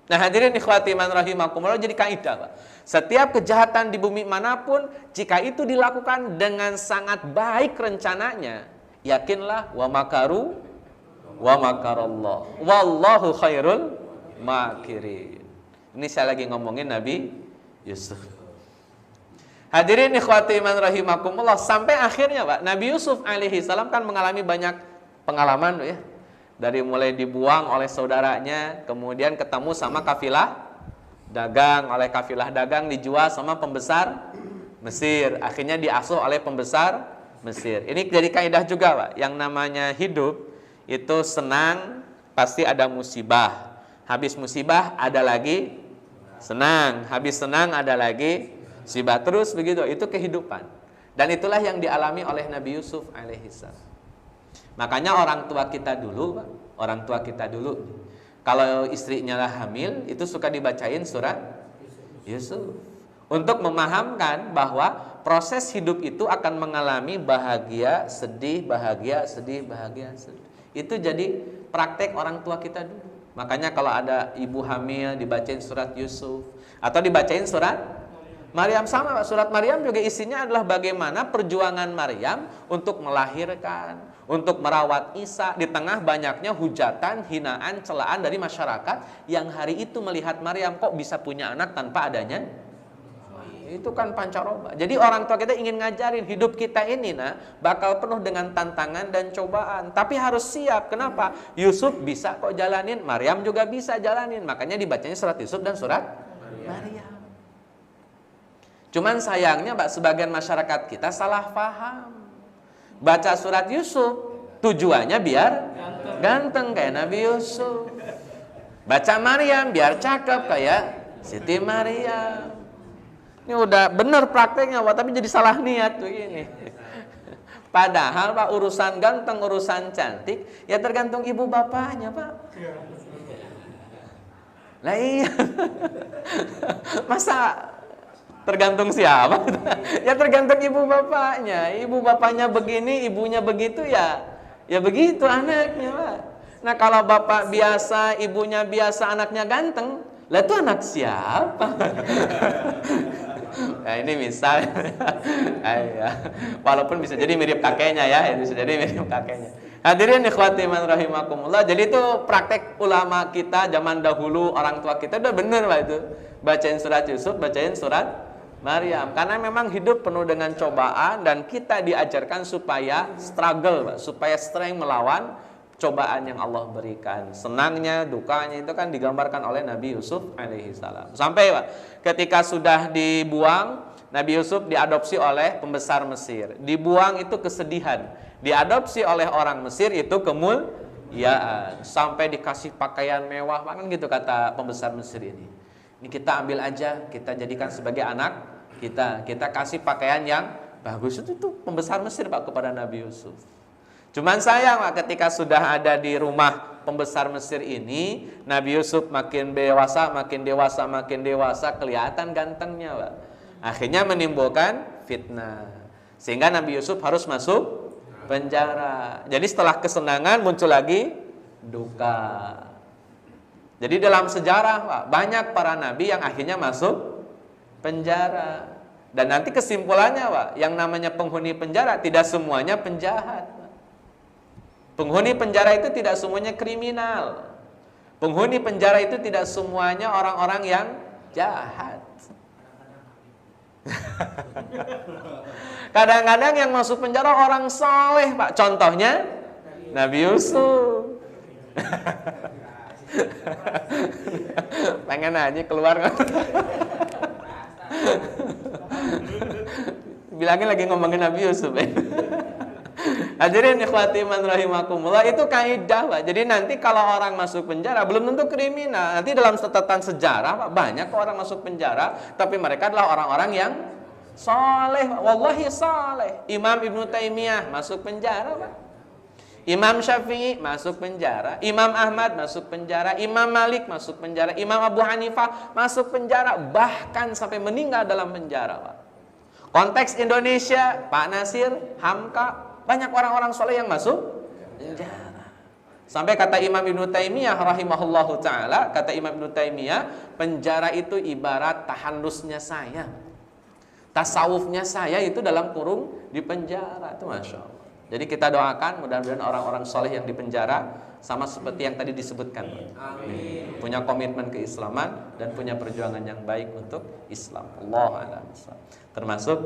A: Nah, hadirin ikhwati man rahimakumullah, jadi kaidah, Pak. Setiap kejahatan di bumi manapun, jika itu dilakukan dengan sangat baik rencananya, yakinlah wa makaru wa makarallah wallahu khairul makirin. Ini saya lagi ngomongin Nabi Yusuf. Hadirin ikhwati man rahimakumullah, sampai akhirnya, Pak, Nabi Yusuf alaihi salam kan mengalami banyak pengalaman, ya. Dari mulai dibuang oleh saudaranya, kemudian ketemu sama kafilah dagang, oleh kafilah dagang dijual sama pembesar Mesir, akhirnya diasuh oleh pembesar Mesir. Ini jadi kaidah juga, Pak. Yang namanya hidup itu senang pasti ada musibah. Habis musibah ada lagi senang, habis senang ada lagi musibah, terus begitu. Itu kehidupan. Dan itulah yang dialami oleh Nabi Yusuf alaihissalam. Makanya orang tua kita dulu, Pak, orang tua kita dulu, kalau istrinya lah hamil, itu suka dibacain surat Yusuf untuk memahamkan bahwa proses hidup itu akan mengalami bahagia, sedih, bahagia, sedih, bahagia, sedih. Itu jadi praktek orang tua kita dulu. Makanya kalau ada ibu hamil dibacain surat Yusuf atau dibacain surat Maryam, sama, Pak. Surat Maryam juga isinya adalah bagaimana perjuangan Maryam untuk melahirkan, untuk merawat Isa di tengah banyaknya hujatan, hinaan, celaan dari masyarakat yang hari itu melihat Maryam kok bisa punya anak tanpa adanya. Itu kan pancaroba. Jadi orang tua kita ingin ngajarin hidup kita ini bakal penuh dengan tantangan dan cobaan. Tapi harus siap. Kenapa? Yusuf bisa kok jalanin, Maryam juga bisa jalanin. Makanya dibacanya surat Yusuf dan surat Maryam. Cuman sayangnya Pak, sebagian masyarakat kita salah paham. Baca surat Yusuf tujuannya biar ganteng kayak Nabi Yusuf. Baca Maryam biar cakep kayak Siti Maryam. Ini udah bener prakteknya Pak, tapi jadi salah niat begini. Padahal Pak, urusan ganteng, urusan cantik ya tergantung ibu bapaknya Pak. Lah iya. Masa tergantung siapa? Ya tergantung ibu bapaknya. Ibu bapaknya begini, ibunya begitu ya begitu anaknya Pak. Nah kalau bapak biasa, ibunya biasa, anaknya ganteng, lah itu anak siapa? Nah ini misal, walaupun bisa jadi mirip kakeknya ya, bisa jadi mirip kakeknya. Hadirin ikhwati man rahimakumullah. Jadi itu praktek ulama kita zaman dahulu, orang tua kita udah bener Pak itu. Bacain surat Yusuf, bacain surat Maryam. Karena memang hidup penuh dengan cobaan dan kita diajarkan supaya struggle Pak, supaya strength melawan cobaan yang Allah berikan. Senangnya, dukanya itu kan digambarkan oleh Nabi Yusuf alaihi salam. Sampai Pak, ketika sudah dibuang, Nabi Yusuf diadopsi oleh pembesar Mesir. Dibuang itu kesedihan. Diadopsi oleh orang Mesir itu kemuliaan. Sampai dikasih pakaian mewah, kan gitu kata pembesar Mesir ini. Ini kita ambil aja, kita jadikan sebagai anak kita. Kita kasih pakaian yang bagus. Itu pembesar Mesir Pak kepada Nabi Yusuf. Cuman sayang Pak, ketika sudah ada di rumah pembesar Mesir ini, Nabi Yusuf makin dewasa, kelihatan gantengnya Pak. Akhirnya menimbulkan fitnah. Sehingga Nabi Yusuf harus masuk penjara. Jadi setelah kesenangan muncul lagi duka. Jadi dalam sejarah Pak, banyak para nabi yang akhirnya masuk penjara. Dan nanti kesimpulannya Pak, yang namanya penghuni penjara tidak semuanya penjahat. Penghuni penjara itu tidak semuanya kriminal. Penghuni penjara itu tidak semuanya orang-orang yang jahat. Kadang-kadang yang masuk penjara orang soleh Pak. Contohnya Nabi Yusuf. Pengen aja keluar. Bilangin lagi ngomongin Nabi Yusuf. Hadirin ikhwati man rahimakumullah, itu kaidah Pak. Jadi nanti kalau orang masuk penjara belum tentu kriminal. Nanti dalam catatan sejarah Pak, banyak orang masuk penjara tapi mereka adalah orang-orang yang saleh, wallahi saleh. Imam Ibnu Taimiyah masuk penjara Pak. Imam Syafi'i masuk penjara, Imam Ahmad masuk penjara, Imam Malik masuk penjara, Imam Abu Hanifah masuk penjara, bahkan sampai meninggal dalam penjara Pak. Konteks Indonesia, Pak Nasir, Hamka, banyak orang-orang soleh yang masuk penjara. Sampai kata Imam Ibnu Taimiyah rahimahullahu ta'ala, kata Imam Ibnu Taimiyah, penjara itu ibarat tahallusnya saya. Tasawufnya saya itu dalam kurung di penjara. Itu Masya Allah. Jadi kita doakan mudah-mudahan orang-orang soleh yang di penjara sama seperti yang tadi disebutkan. Amin. Punya komitmen keislaman dan punya perjuangan yang baik untuk Islam. Allah a'lam. Termasuk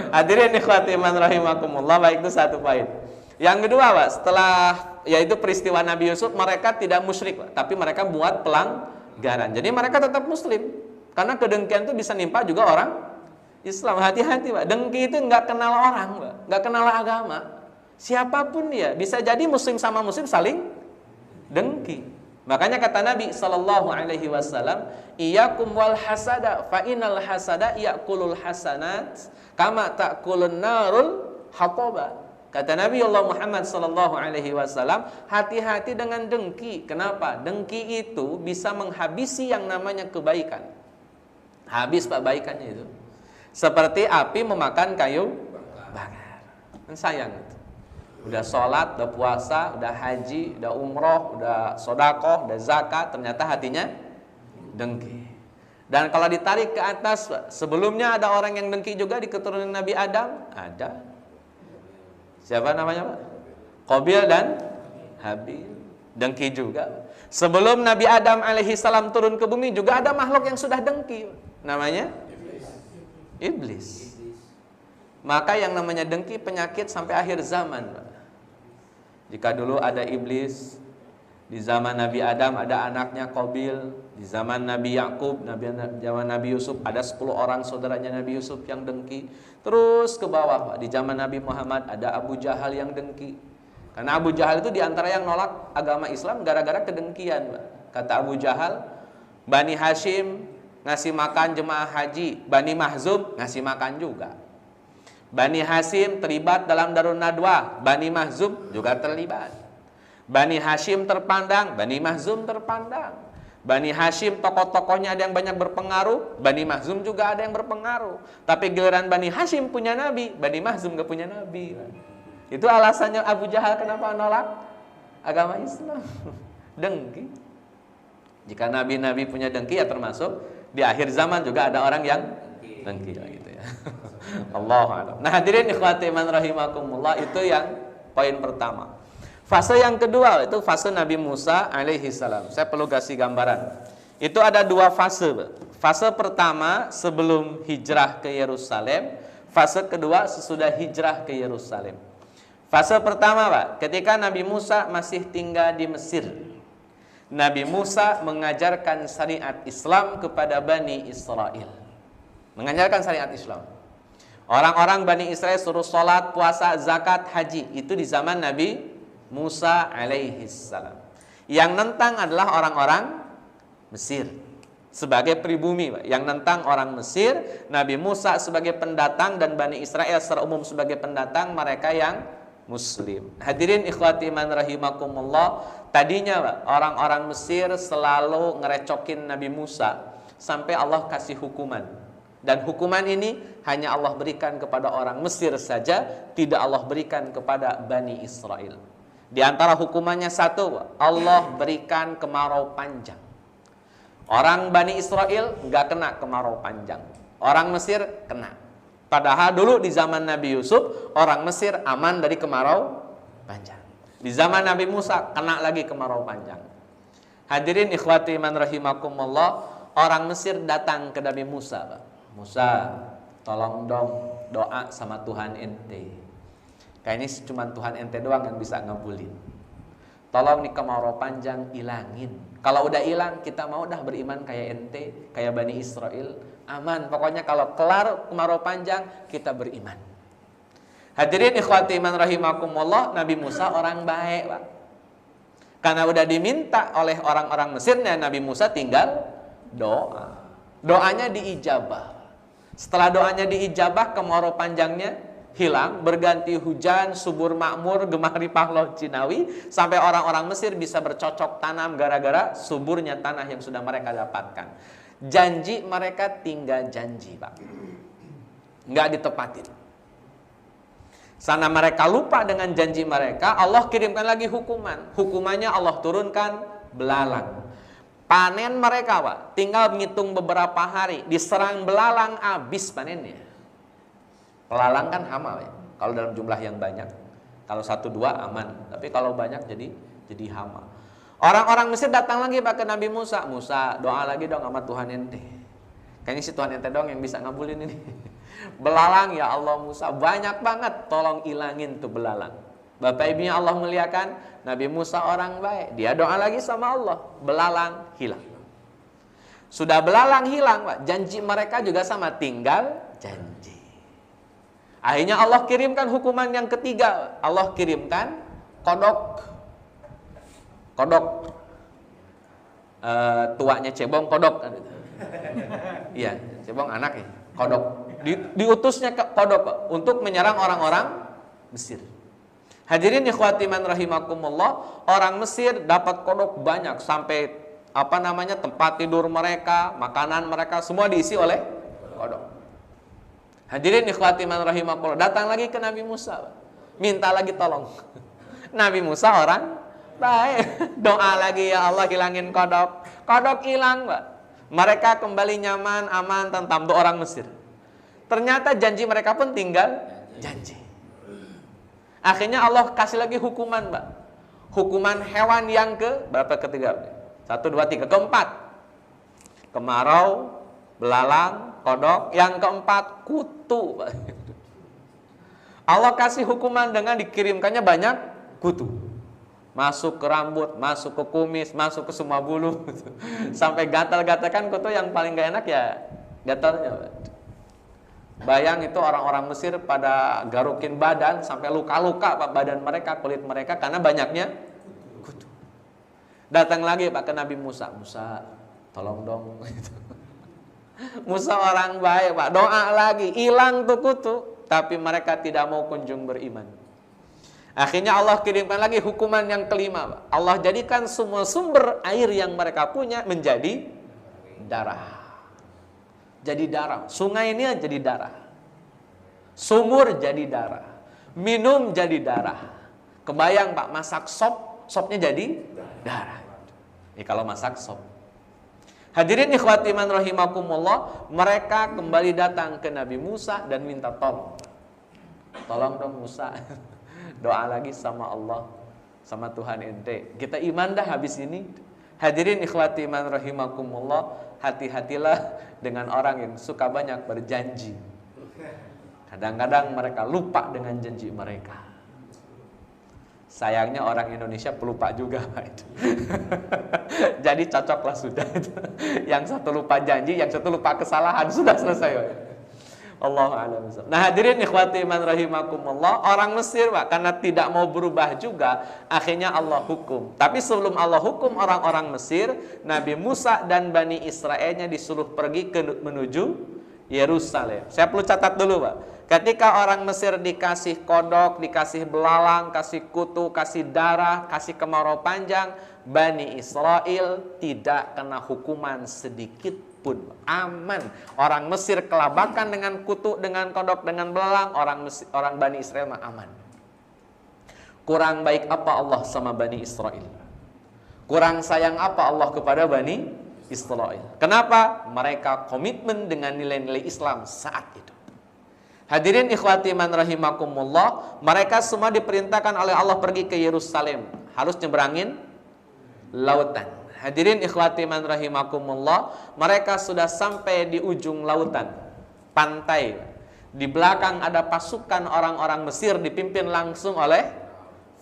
A: hadirin ikhwati man rahimakumullah. Baik, itu satu poin. Yang kedua Pak, setelah yaitu peristiwa Nabi Yusuf, mereka tidak musyrik Pak, tapi mereka buat pelanggaran. Jadi mereka tetap muslim. Karena kedengkian itu bisa nimpa juga orang Islam. Hati-hati Pak, dengki itu nggak kenal orang Pak, nggak kenal agama. Siapapun dia, bisa jadi muslim sama muslim saling dengki. Makanya kata Nabi sallallahu alaihi wasallam, "Iyyakum wal hasada, fa innal hasada ya'kulul hasanat kama ta'kulun narul hataba." Kata Nabi Allah Muhammad sallallahu alaihi wasallam, hati-hati dengan dengki. Kenapa? Dengki itu bisa menghabisi yang namanya kebaikan. Habis Pak baikannya itu. Seperti api memakan kayu bakar. Kan sayang itu. Udah sholat, udah puasa, udah haji, udah umroh, udah sodakoh, udah zakat, ternyata hatinya dengki. Dan kalau ditarik ke atas, sebelumnya ada orang yang dengki juga di keturunan Nabi Adam. Ada. Siapa namanya Pak? Qabil dan Habil. Dengki juga. Sebelum Nabi Adam alaihi salam turun ke bumi juga ada makhluk yang sudah dengki. Namanya Iblis. Maka yang namanya dengki penyakit sampai akhir zaman Pak. Jika dulu ada iblis Di zaman Nabi Adam ada anaknya Qabil. Di zaman Nabi Yakub, zaman Nabi Yusuf ada 10 orang saudaranya Nabi Yusuf yang dengki. Terus ke bawah, Pak. Di zaman Nabi Muhammad ada Abu Jahal yang dengki. Karena Abu Jahal itu diantara yang nolak agama Islam gara-gara kedengkian, Pak. Kata Abu Jahal, Bani Hashim ngasih makan jemaah haji, Bani Mahzum ngasih makan juga. Bani Hashim terlibat dalam Darun Nadwa, Bani Mahzum juga terlibat. Bani Hashim terpandang, Bani Mahzum terpandang. Bani Hashim tokoh-tokohnya ada yang banyak berpengaruh, Bani Mahzum juga ada yang berpengaruh. Tapi giliran Bani Hashim punya nabi, Bani Mahzum gak punya nabi. Itu alasannya Abu Jahal kenapa nolak agama Islam. Dengki. Jika nabi-nabi punya dengki, ya termasuk di akhir zaman juga ada orang yang dengki gitu ya. Allahu a'lam. Nah, hadirin ikhwati man rahimakumullah, itu yang poin pertama. Fase yang kedua itu fase Nabi Musa alaihi salam. Saya perlu kasih gambaran. Itu ada 2 fase. Fase pertama sebelum hijrah ke Yerusalem, fase kedua sesudah hijrah ke Yerusalem. Fase pertama, Pak, ketika Nabi Musa masih tinggal di Mesir. Nabi Musa mengajarkan syariat Islam kepada Bani Israel. Mengajarkan syariat Islam. Orang-orang Bani Israel suruh sholat, puasa, zakat, haji. Itu di zaman Nabi Musa alaihi salam. Yang nentang adalah orang-orang Mesir. Sebagai pribumi, Pak. Yang nentang orang Mesir, Nabi Musa sebagai pendatang dan Bani Israel secara umum sebagai pendatang, mereka yang Muslim. Hadirin ikhwati man rahimakumullah, tadinya Pak, orang-orang Mesir selalu ngerecokin Nabi Musa sampai Allah kasih hukuman. Dan hukuman ini hanya Allah berikan kepada orang Mesir saja, tidak Allah berikan kepada Bani Israel. Di antara hukumannya satu, Allah berikan kemarau panjang. Orang Bani Israel nggak kena kemarau panjang, orang Mesir kena. Padahal dulu di zaman Nabi Yusuf, orang Mesir aman dari kemarau panjang. Di zaman Nabi Musa kena lagi kemarau panjang. Hadirin ikhwati man rahimakumullah, orang Mesir datang ke Nabi Musa, Pak. Musa, tolong dong doa sama Tuhan ente. Kayaknya cuma Tuhan ente doang yang bisa ngabulin. Tolong nih kemarau panjang ilangin. Kalau udah hilang, kita mau dah beriman kayak ente, kayak Bani Israel, aman. Pokoknya kalau kelar kemarau panjang, kita beriman. Hadirin ikhwati man rahimakumullah, Nabi Musa orang baik, Pak. Karena udah diminta oleh orang-orang Mesirnya, Nabi Musa tinggal doa. Doanya diijabah. Setelah doanya diijabah, kemarau panjangnya hilang, berganti hujan, subur makmur, gemah ripah loh Cinawi, sampai orang-orang Mesir bisa bercocok tanam gara-gara suburnya tanah yang sudah mereka dapatkan. Janji mereka tinggal janji, Pak, nggak ditepatin. Sana mereka lupa dengan janji mereka, Allah kirimkan lagi hukuman. Hukumannya Allah turunkan belalang. Panen mereka, Pak, tinggal menghitung beberapa hari, diserang belalang, habis panennya. Belalang kan hama, ya. Kalau dalam jumlah yang banyak. Kalau 1-2 aman, tapi kalau banyak jadi hama. Orang-orang Mesir datang lagi Pak ke Nabi Musa. Musa, doa lagi dong sama Tuhan ente. Kayaknya si Tuhan ente dong yang bisa ngabulin ini. Belalang, ya Allah Musa, banyak banget, tolong ilangin tuh belalang. Bapak Ibunya Allah muliakan, Nabi Musa orang baik. Dia doa lagi sama Allah, belalang hilang. Sudah belalang hilang, Pak, janji mereka juga sama, tinggal janji. Akhirnya Allah kirimkan hukuman yang ketiga. Allah kirimkan kodok. Kodok. Tuanya cebong kodok. Iya, cebong anak ya. Kodok. Diutusnya ke kodok untuk menyerang orang-orang Mesir. Hadirin ikhwati man rahimakumullah, orang Mesir dapat kodok banyak sampai tempat tidur mereka, makanan mereka semua diisi oleh kodok. Hadirin ikhwati man rahimakumullah, datang lagi ke Nabi Musa, minta lagi tolong. Nabi Musa orang baik, doa lagi, ya Allah hilangin kodok. Kodok hilang, Pak. Mereka kembali nyaman, aman, tentram tuh orang Mesir. Ternyata janji mereka pun tinggal janji. Akhirnya Allah kasih lagi hukuman, Pak. Hukuman hewan yang berapa ketiga? 1, 2, 3, keempat. Kemarau, belalang, kodok. Yang keempat, kutu, Pak. Allah kasih hukuman dengan dikirimkannya banyak kutu. Masuk ke rambut, masuk ke kumis, masuk ke semua bulu. Sampai gatal-gatal, kan kutu yang paling gak enak ya gatalnya. Bayang itu orang-orang Mesir pada garukin badan sampai luka-luka Pak, badan mereka, kulit mereka karena banyaknya kutu. Datang lagi Pak ke Nabi Musa, Musa tolong dong. Musa orang baik Pak, doa lagi, hilang tuh kutu, tapi mereka tidak mau kunjung beriman. Akhirnya Allah kirimkan lagi hukuman yang kelima Pak. Allah jadikan semua sumber air yang mereka punya menjadi darah. Jadi darah. Sungai ini jadi darah. Sumur jadi darah. Minum jadi darah. Kebayang Pak, masak sop, sopnya jadi darah. Ini kalau masak sop. Hadirin ikhwati man rahimakumullah, mereka kembali datang ke Nabi Musa dan minta tolong. Tolong dong Musa. Doa lagi sama Allah, sama Tuhan ente. Kita iman dah habis ini. Hadirin ikhwati man rahimakumullah, hati-hatilah dengan orang yang suka banyak berjanji. Kadang-kadang mereka lupa dengan janji mereka. Sayangnya orang Indonesia pelupa juga. Jadi cocoklah sudah. Yang satu lupa janji, yang satu lupa kesalahan, sudah selesai. Allahu a'lam. Nah hadirin ikhwati man rahimakumullah, orang Mesir Pak, karena tidak mau berubah juga, akhirnya Allah hukum. Tapi sebelum Allah hukum orang-orang Mesir, Nabi Musa dan Bani Israelnya disuruh pergi menuju Yerusalem. Saya perlu catat dulu Pak. Ketika orang Mesir dikasih kodok, dikasih belalang, kasih kutu, kasih darah, kasih kemarau panjang, Bani Israel tidak kena hukuman sedikit pun, aman. Orang Mesir kelabakan dengan kutu, dengan kodok, dengan belalang, orang Bani Israel mah aman. Kurang baik apa Allah sama Bani Israel? Kurang sayang apa Allah kepada Bani Israel? Kenapa? Mereka komitmen dengan nilai-nilai Islam saat itu. Hadirin ikhwati man rahimakumullah, mereka semua diperintahkan oleh Allah pergi ke Yerusalem, harus nyeberangin lautan. Hadirin ikhwati man rahimakumullah, mereka sudah sampai di ujung lautan, pantai. Di belakang ada pasukan orang-orang Mesir dipimpin langsung oleh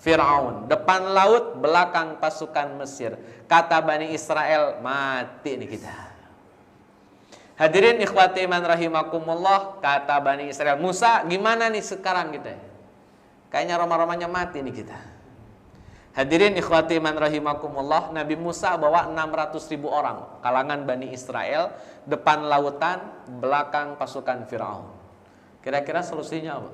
A: Fir'aun. Depan laut, belakang pasukan Mesir. Kata Bani Israel, mati nih kita. Hadirin ikhwati man rahimakumullah, kata Bani Israel, Musa gimana nih sekarang kita? Kayaknya Roma-Romanya mati nih kita. Hadirin ikhwati man rahimakumullah, Nabi Musa bawa 600.000 orang, kalangan Bani Israel, depan lautan, belakang pasukan Fir'aun. Kira-kira solusinya apa?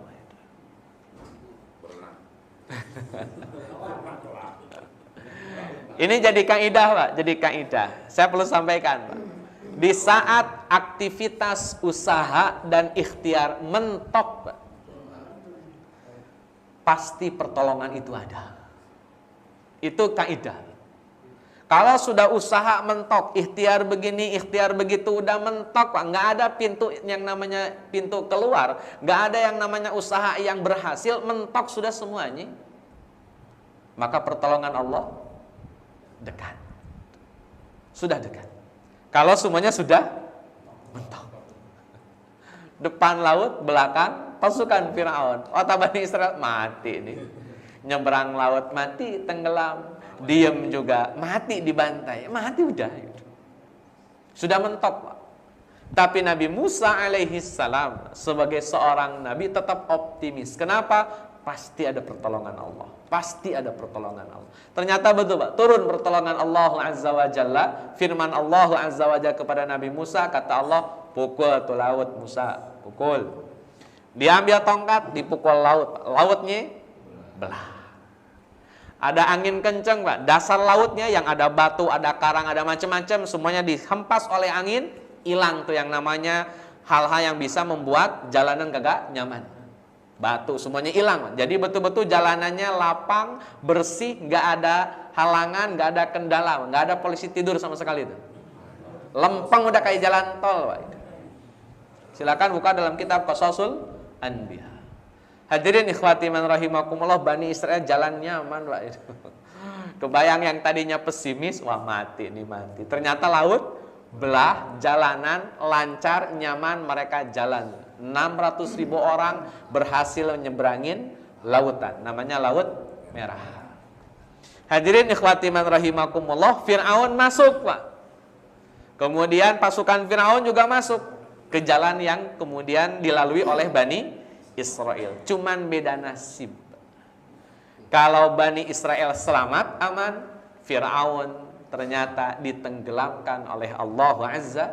A: Ini jadi kaidah Pak, jadi kaidah. Saya perlu sampaikan Pak. Di saat aktivitas usaha dan ikhtiar mentok Pak, pasti pertolongan itu ada. Itu kaidah. Kalau sudah usaha mentok, ikhtiar begini, ikhtiar begitu, udah mentok Pak, nggak ada pintu yang namanya pintu keluar, nggak ada yang namanya usaha yang berhasil, mentok sudah semuanya. Maka pertolongan Allah dekat. Sudah dekat. Kalau semuanya sudah mentok. Depan laut, belakang pasukan Fir'aun. Otak Bani Israel mati nih. Nyebrang laut mati, tenggelam, diem juga mati, dibantai, mati udah. Sudah mentok Pak. Tapi Nabi Musa alaihi salam sebagai seorang nabi tetap optimis. Kenapa? Pasti ada pertolongan Allah. Pasti ada pertolongan Allah. Ternyata betul Pak, turun pertolongan Allah Azza wa Jalla. Firman Allah Azza wa Jalla kepada Nabi Musa, kata Allah, pukul tuh laut Musa, pukul. Diambil tongkat, dipukul laut. Lautnya belah. Ada angin kenceng Pak, dasar lautnya yang ada batu, ada karang, ada macam-macam, semuanya dihempas oleh angin, hilang tuh yang namanya hal-hal yang bisa membuat jalanan kagak nyaman. Batu semuanya hilang. Jadi betul-betul jalanannya lapang, bersih, nggak ada halangan, nggak ada kendala, nggak ada polisi tidur sama sekali itu. Lempeng udah kayak jalan tol Pak. Silakan buka dalam kitab Qasasul Anbiya. Hadirin ikhwati man rahimakumullah, Bani Israel jalan nyaman Pak itu. Kebayang yang tadinya pesimis, wah mati nih mati. Ternyata laut belah, jalanan lancar, nyaman, mereka jalan. 600.000 orang berhasil menyeberangin lautan, namanya Laut Merah. Hadirin ikhwati man rahimakumullah, Fir'aun masuk, Pak. Kemudian pasukan Fir'aun juga masuk ke jalan yang kemudian dilalui oleh Bani Israel. Cuman beda nasib. Kalau Bani Israel selamat, aman, Fir'aun ternyata ditenggelamkan oleh Allah Azza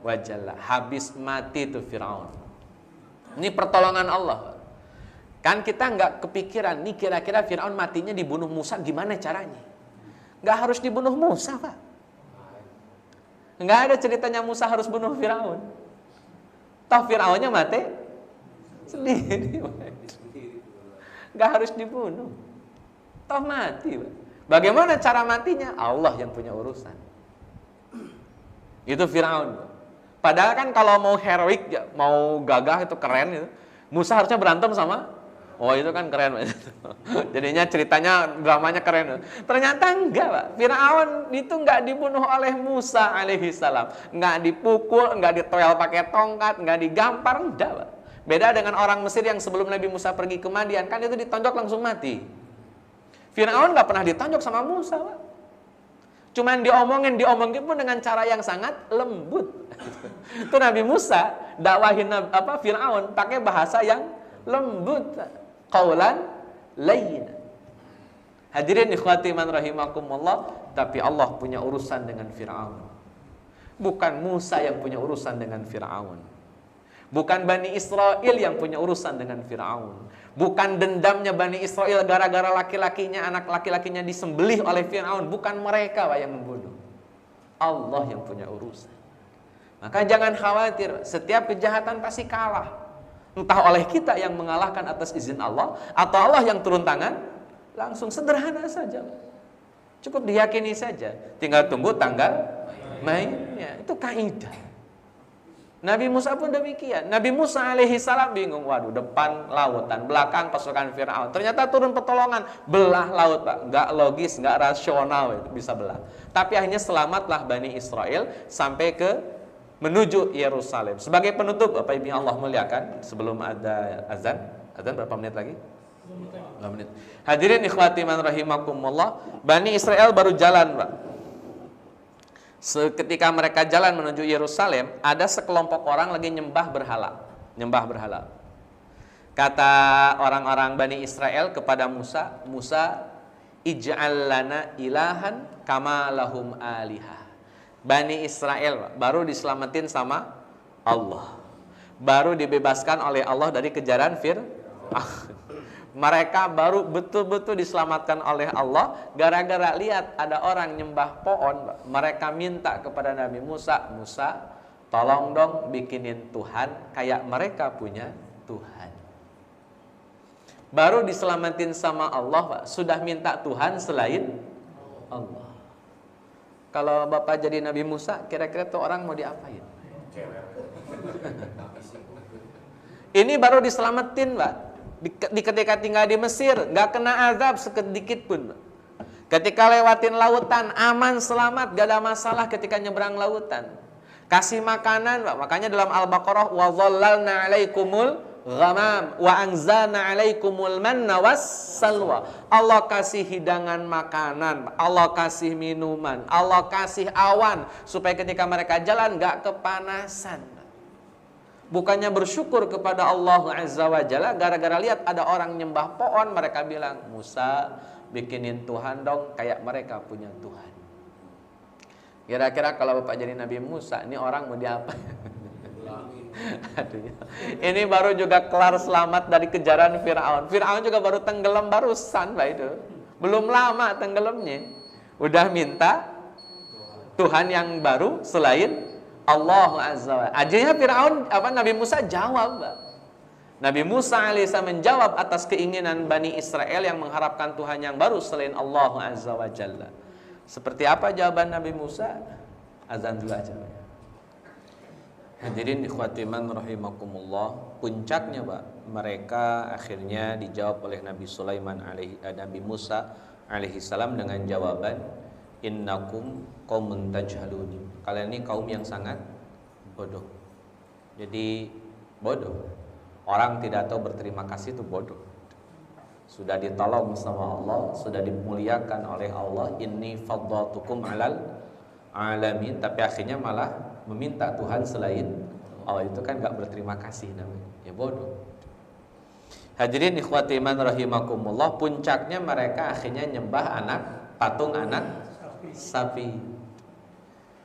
A: wa Jalla. Habis mati itu Fir'aun. Ini pertolongan Allah. Kan kita nggak kepikiran, nih kira-kira Fir'aun matinya dibunuh Musa, gimana caranya? Nggak harus dibunuh Musa, Pak. Nggak ada ceritanya Musa harus bunuh Fir'aun. Toh Fir'aunnya mati sendiri. Nggak harus dibunuh. Toh mati, Pak. Bagaimana cara matinya? Allah yang punya urusan. Itu Fir'aun. Padahal kan kalau mau heroik, mau gagah itu keren itu. Musa harusnya berantem sama, oh itu kan keren. Jadinya ceritanya, dramanya keren. Ternyata enggak, Pak. Fir'aun itu enggak dibunuh oleh Musa alaihi salam. Enggak dipukul, enggak ditoel pakai tongkat, enggak digampar, enggak, Pak. Beda dengan orang Mesir yang sebelum Nabi Musa pergi ke Madian, kan itu ditonjok langsung mati. Fir'aun enggak pernah ditonjok sama Musa, Pak. Cuman diomongin pun dengan cara yang sangat lembut. Itu Nabi Musa dakwahin Fir'aun pakai bahasa yang lembut, qaulan layyin. Hadirin ikhwati man rahimakumullah, tapi Allah punya urusan dengan Fir'aun. Bukan Musa yang punya urusan dengan Fir'aun. Bukan Bani Israel yang punya urusan dengan Fir'aun. Bukan dendamnya Bani Israel gara-gara laki-lakinya, anak laki-lakinya disembelih oleh Fir'aun. Bukan mereka, Pak, yang membunuh. Allah yang punya urusan. Maka jangan khawatir, setiap kejahatan pasti kalah. Entah oleh kita yang mengalahkan atas izin Allah, atau Allah yang turun tangan, langsung sederhana saja. Cukup diyakini saja. Tinggal tunggu tanggal mainnya. Itu kaidah. Nabi Musa pun demikian. Nabi Musa alaihi salam bingung. Waduh, depan lautan, belakang pasukan Fir'aun. Ternyata turun pertolongan, belah laut, Pak. Nggak logis, nggak rasional itu bisa belah. Tapi akhirnya selamatlah Bani Israel sampai ke menuju Yerusalem. Sebagai penutup, Bapak Ibu yang Allah muliakan, sebelum ada azan berapa menit lagi? 2 menit. Hadirin ikhwati man rahimakumullah, Bani Israel baru jalan, Pak. Ketika mereka jalan menuju Yerusalem, ada sekelompok orang lagi nyembah berhala. Kata orang-orang Bani Israel kepada Musa, ij'al lana ilahan kama lahum alihah. Bani Israel baru diselamatin sama Allah, baru dibebaskan oleh Allah dari kejaran Fir'aun. Mereka baru betul-betul diselamatkan oleh Allah gara-gara lihat ada orang nyembah pohon. Mereka minta kepada Nabi Musa, tolong dong bikinin Tuhan kayak mereka punya Tuhan. Baru diselamatin sama Allah, Pak, sudah minta Tuhan selain Allah. Kalau Bapak jadi Nabi Musa, kira-kira tuh orang mau diapain? Ini baru diselamatin, Pak. Ketika tinggal di Mesir, nggak kena azab sedikit pun. Ketika lewatin lautan, aman, selamat, gak ada masalah ketika nyebrang lautan. Kasih makanan, Pak. Makanya dalam Al-Baqarah, wa dhallalna 'alaikumul ghamam wa anzalna 'alaikumul manna wassalwa. Allah kasih hidangan makanan, Allah kasih minuman, Allah kasih awan supaya ketika mereka jalan nggak kepanasan. Bukannya bersyukur kepada Allah Azza wa Jalla, gara-gara lihat ada orang nyembah pohon, mereka bilang, Musa bikinin Tuhan dong kayak mereka punya Tuhan. Kira-kira kalau Bapak jadi Nabi Musa, ini orang mau diapain? Aduh, ini baru juga kelar selamat dari kejaran Fir'aun. Fir'aun juga baru tenggelam barusan, Pak, itu. Belum lama tenggelamnya. Udah minta Tuhan yang baru selain Allah Azza wa Jalla. Akhirnya Nabi Musa jawab, Pak. Nabi Musa alaihissalam menjawab atas keinginan Bani Israel yang mengharapkan Tuhan yang baru selain Allah Azza wa Jalla. Seperti apa jawaban Nabi Musa? Azan dulu aja. Hadirin ikhwati man rahimakumullah, puncaknya, Pak, mereka akhirnya dijawab oleh Nabi Musa alaihissalam dengan jawaban, innakum qaumun tajhalun. Kalian ini kaum yang sangat bodoh. Jadi bodoh. Orang tidak tahu berterima kasih itu bodoh. sudah ditolong sama Allah, sudah dimuliakan oleh Allah, inni faddaltukum alal alamin, tapi akhirnya malah meminta Tuhan selain Allah. Itu kan gak berterima kasih namanya, ya bodoh. Hadirin ikhwati iman rahimakumullah, puncaknya mereka akhirnya nyembah patung anak sapi.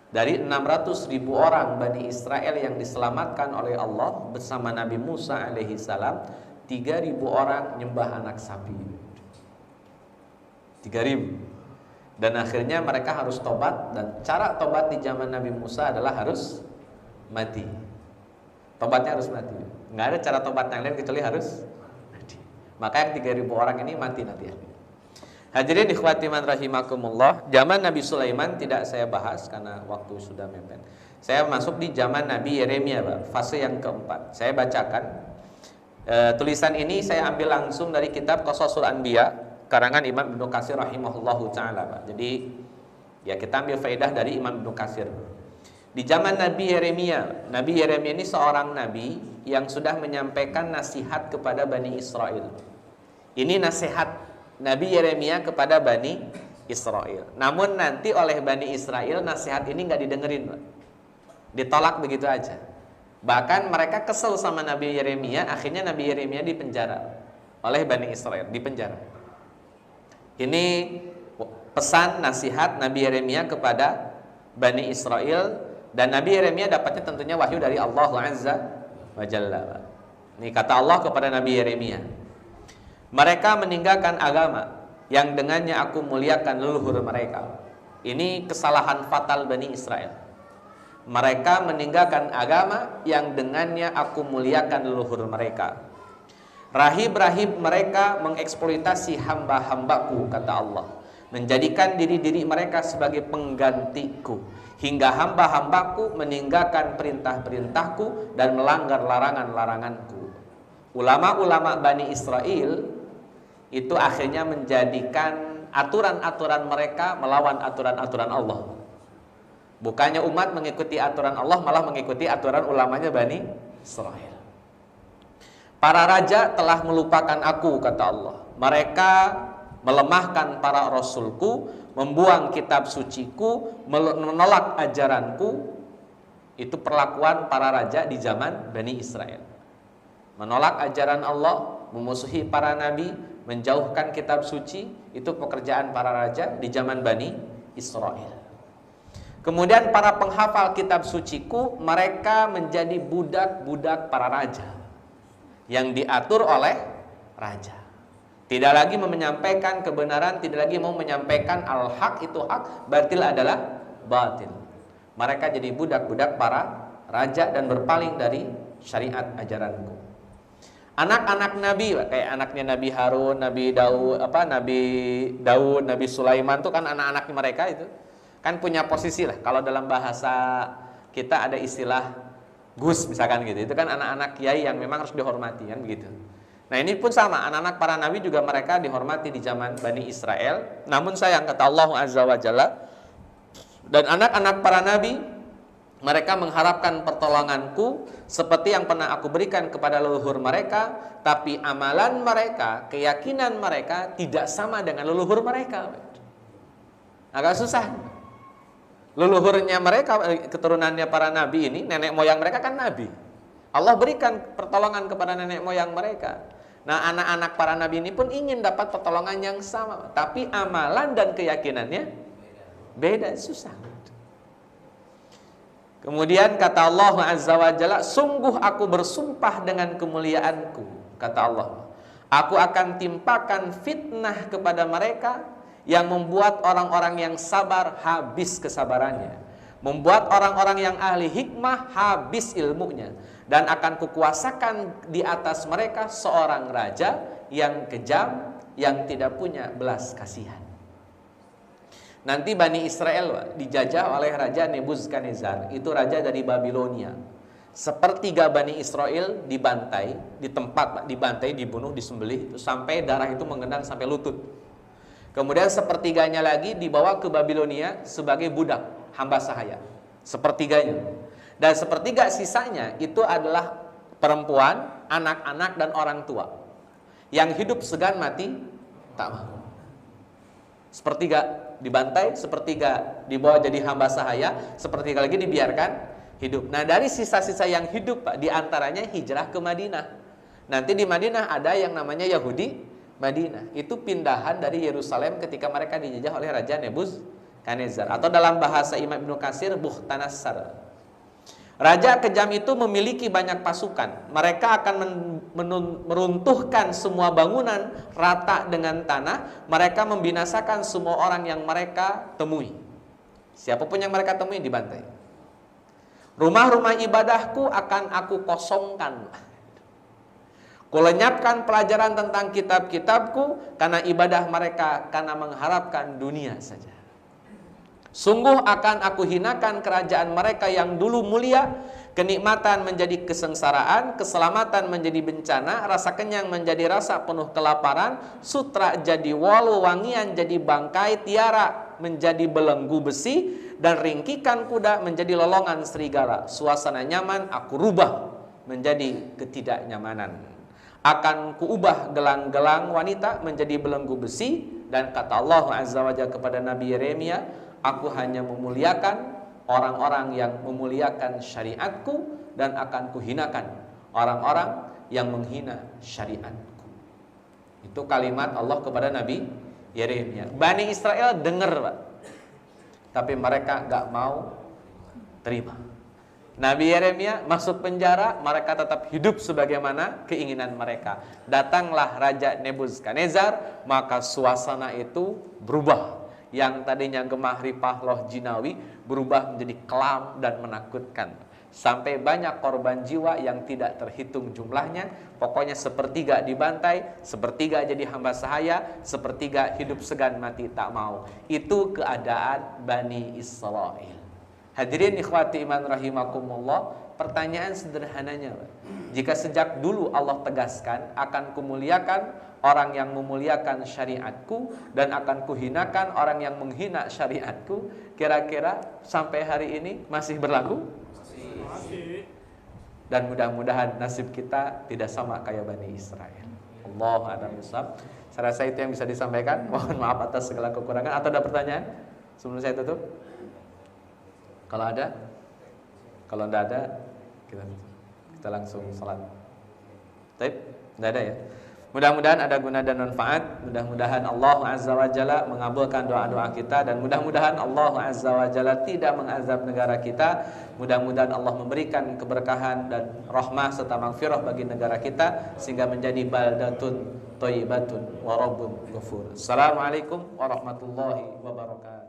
A: Dari 600.000 orang Bani Israel yang diselamatkan oleh Allah bersama Nabi Musa alaihi salam, 3.000 orang nyembah anak sapi. 3.000. Dan akhirnya mereka harus tobat, dan cara tobat di zaman Nabi Musa adalah harus mati. Tobatnya harus mati. Nggak ada cara tobat yang lain kecuali harus mati. Maka yang 3.000 orang ini mati nanti. Hadirin ikhwati man rahimakumullah, zaman Nabi Sulaiman tidak saya bahas karena waktu sudah mepet. Saya masuk di zaman Nabi Yeremia, Pak, fase yang keempat. Saya bacakan tulisan ini, saya ambil langsung dari kitab Qasasul Anbiya karangan Imam Ibnu Katsir rahimahullahu taala, Pak. Jadi ya kita ambil faedah dari Imam Ibnu Katsir. Di zaman Nabi Yeremia ini seorang nabi yang sudah menyampaikan nasihat kepada Bani Israel. Ini nasihat Nabi Yeremia kepada Bani Israel. Namun nanti oleh Bani Israel nasihat ini nggak didengerin, Pak. Ditolak begitu aja. Bahkan mereka kesel sama Nabi Yeremia, akhirnya Nabi Yeremia dipenjara oleh Bani Israel, dipenjara. Ini pesan nasihat Nabi Yeremia kepada Bani Israel, dan Nabi Yeremia dapatnya tentunya wahyu dari Allah Azza wa Jalla. Ini kata Allah kepada Nabi Yeremia, mereka meninggalkan agama yang dengannya aku muliakan leluhur mereka. Ini kesalahan fatal Bani Israel. Mereka meninggalkan agama yang dengannya aku muliakan leluhur mereka. Rahib-rahib mereka mengeksploitasi hamba-hambaku, kata Allah, menjadikan diri-diri mereka sebagai penggantiku, hingga hamba-hambaku meninggalkan perintah-perintahku dan melanggar larangan-laranganku. Ulama-ulama Bani Israel itu akhirnya menjadikan aturan-aturan mereka melawan aturan-aturan Allah. Bukannya umat mengikuti aturan Allah, malah mengikuti aturan ulamanya Bani Israel. Para raja telah melupakan aku, kata Allah. Mereka melemahkan para rasulku, membuang kitab suciku, menolak ajaranku. Itu perlakuan para raja di zaman Bani Israel. Menolak ajaran Allah, memusuhi para nabi, menjauhkan kitab suci, itu pekerjaan para raja di zaman Bani Israel. Kemudian para penghafal kitab suciku, mereka menjadi budak-budak para raja yang diatur oleh raja. Tidak lagi menyampaikan kebenaran, tidak lagi mau menyampaikan al-haq itu hak, batil adalah batil. Mereka jadi budak-budak para raja dan berpaling dari syariat ajaranku. Anak-anak nabi, kayak anaknya Nabi Harun, Nabi Daud, Nabi Sulaiman, itu kan anak-anaknya mereka itu kan punya posisi lah. Kalau dalam bahasa kita ada istilah Gus misalkan gitu. Itu kan anak-anak kiai yang memang harus dihormati kan begitu. Nah ini pun sama, anak-anak para nabi juga mereka dihormati di zaman Bani Israel. Namun sayang, kata Allah Azza wa Jalla, dan anak-anak para nabi mereka mengharapkan pertolonganku seperti yang pernah aku berikan kepada leluhur mereka, tapi amalan mereka, keyakinan mereka tidak sama dengan leluhur mereka. Agak susah. Leluhurnya mereka, keturunannya para nabi ini, nenek moyang mereka kan nabi. Allah berikan pertolongan kepada nenek moyang mereka. Nah, anak-anak para nabi ini pun ingin dapat pertolongan yang sama, tapi amalan dan keyakinannya beda, susah. Kemudian kata Allah Azza wa Jalla, sungguh aku bersumpah dengan kemuliaanku, kata Allah, aku akan timpakan fitnah kepada mereka yang membuat orang-orang yang sabar habis kesabarannya, membuat orang-orang yang ahli hikmah habis ilmunya, dan akan kukuasakan di atas mereka seorang raja yang kejam, yang tidak punya belas kasihan. Nanti Bani Israel dijajah oleh Raja Nebukadnezar, itu raja dari Babilonia. Sepertiga Bani Israel dibantai, dibantai, dibunuh, disembelih, sampai darah itu mengenang sampai lutut. Kemudian sepertiganya lagi dibawa ke Babilonia sebagai budak, hamba sahaya. Sepertiganya. Dan sepertiga sisanya itu adalah perempuan, anak-anak, dan orang tua. Yang hidup segan mati tak mau. Sepertiga dibantai, sepertiga dibawa jadi hamba sahaya, sepertiga lagi dibiarkan hidup. Nah, dari sisa-sisa yang hidup, Pak, diantaranya hijrah ke Madinah. Nanti di Madinah ada yang namanya Yahudi Madinah. Itu pindahan dari Yerusalem ketika mereka dijajah oleh Raja Nebukadnezar, atau dalam bahasa Imam Ibnu Katsir Buhtanassar. Raja kejam itu memiliki banyak pasukan. Mereka akan meruntuhkan semua bangunan rata dengan tanah. Mereka membinasakan semua orang yang mereka temui. Siapapun yang mereka temui dibantai. Rumah-rumah ibadahku akan aku kosongkan. Kulenyapkan pelajaran tentang kitab-kitabku, karena ibadah mereka karena mengharapkan dunia saja. Sungguh akan aku hinakan kerajaan mereka yang dulu mulia. Kenikmatan menjadi kesengsaraan, keselamatan menjadi bencana, rasa kenyang menjadi rasa penuh kelaparan, sutra jadi wol, wangian jadi bangkai, tiara menjadi belenggu besi, dan ringkikan kuda menjadi lolongan serigala. Suasana nyaman aku rubah menjadi ketidaknyamanan. Akan kuubah gelang-gelang wanita menjadi belenggu besi. Dan kata Allah Azza wa Jalla kepada Nabi Yeremia, aku hanya memuliakan orang-orang yang memuliakan syariatku, dan akan kuhinakan orang-orang yang menghina syariatku. Itu kalimat Allah kepada Nabi Yeremia. Bani Israel dengar, Pak, tapi mereka gak mau terima. Nabi Yeremia masuk penjara, mereka tetap hidup sebagaimana keinginan mereka. Datanglah Raja Nebukadnezar, maka suasana itu berubah. Yang tadinya gemah ripah loh jinawi berubah menjadi kelam dan menakutkan. Sampai banyak korban jiwa yang tidak terhitung jumlahnya. Pokoknya sepertiga dibantai, sepertiga jadi hamba sahaya, sepertiga hidup segan mati tak mau. Itu keadaan Bani Israel. Hadirin ikhwati iman rahimakumullah, pertanyaan sederhananya, jika sejak dulu Allah tegaskan akan kumuliakan orang yang memuliakan syariatku dan akan kuhinakan orang yang menghina syariatku, kira-kira sampai hari ini masih berlaku? Masih. Dan mudah-mudahan nasib kita tidak sama kayak Bani Israel. Allahu a'lam bishawab. Saya rasa itu yang bisa disampaikan. Mohon maaf atas segala kekurangan. Atau ada pertanyaan sebelum saya tutup? Kalau ada, kalau tidak ada, kita langsung salat. Baik, tidak ada ya. Mudah-mudahan ada guna dan manfaat. Mudah-mudahan Allah Azza wa Jalla mengabulkan doa-doa kita, dan mudah-mudahan Allah Azza wa Jalla tidak mengazab negara kita. Mudah-mudahan Allah memberikan keberkahan dan rahmah serta maghfirah bagi negara kita, sehingga menjadi baldatun thayyibatun wa rabbun ghafur. Assalamualaikum warahmatullahi wabarakatuh.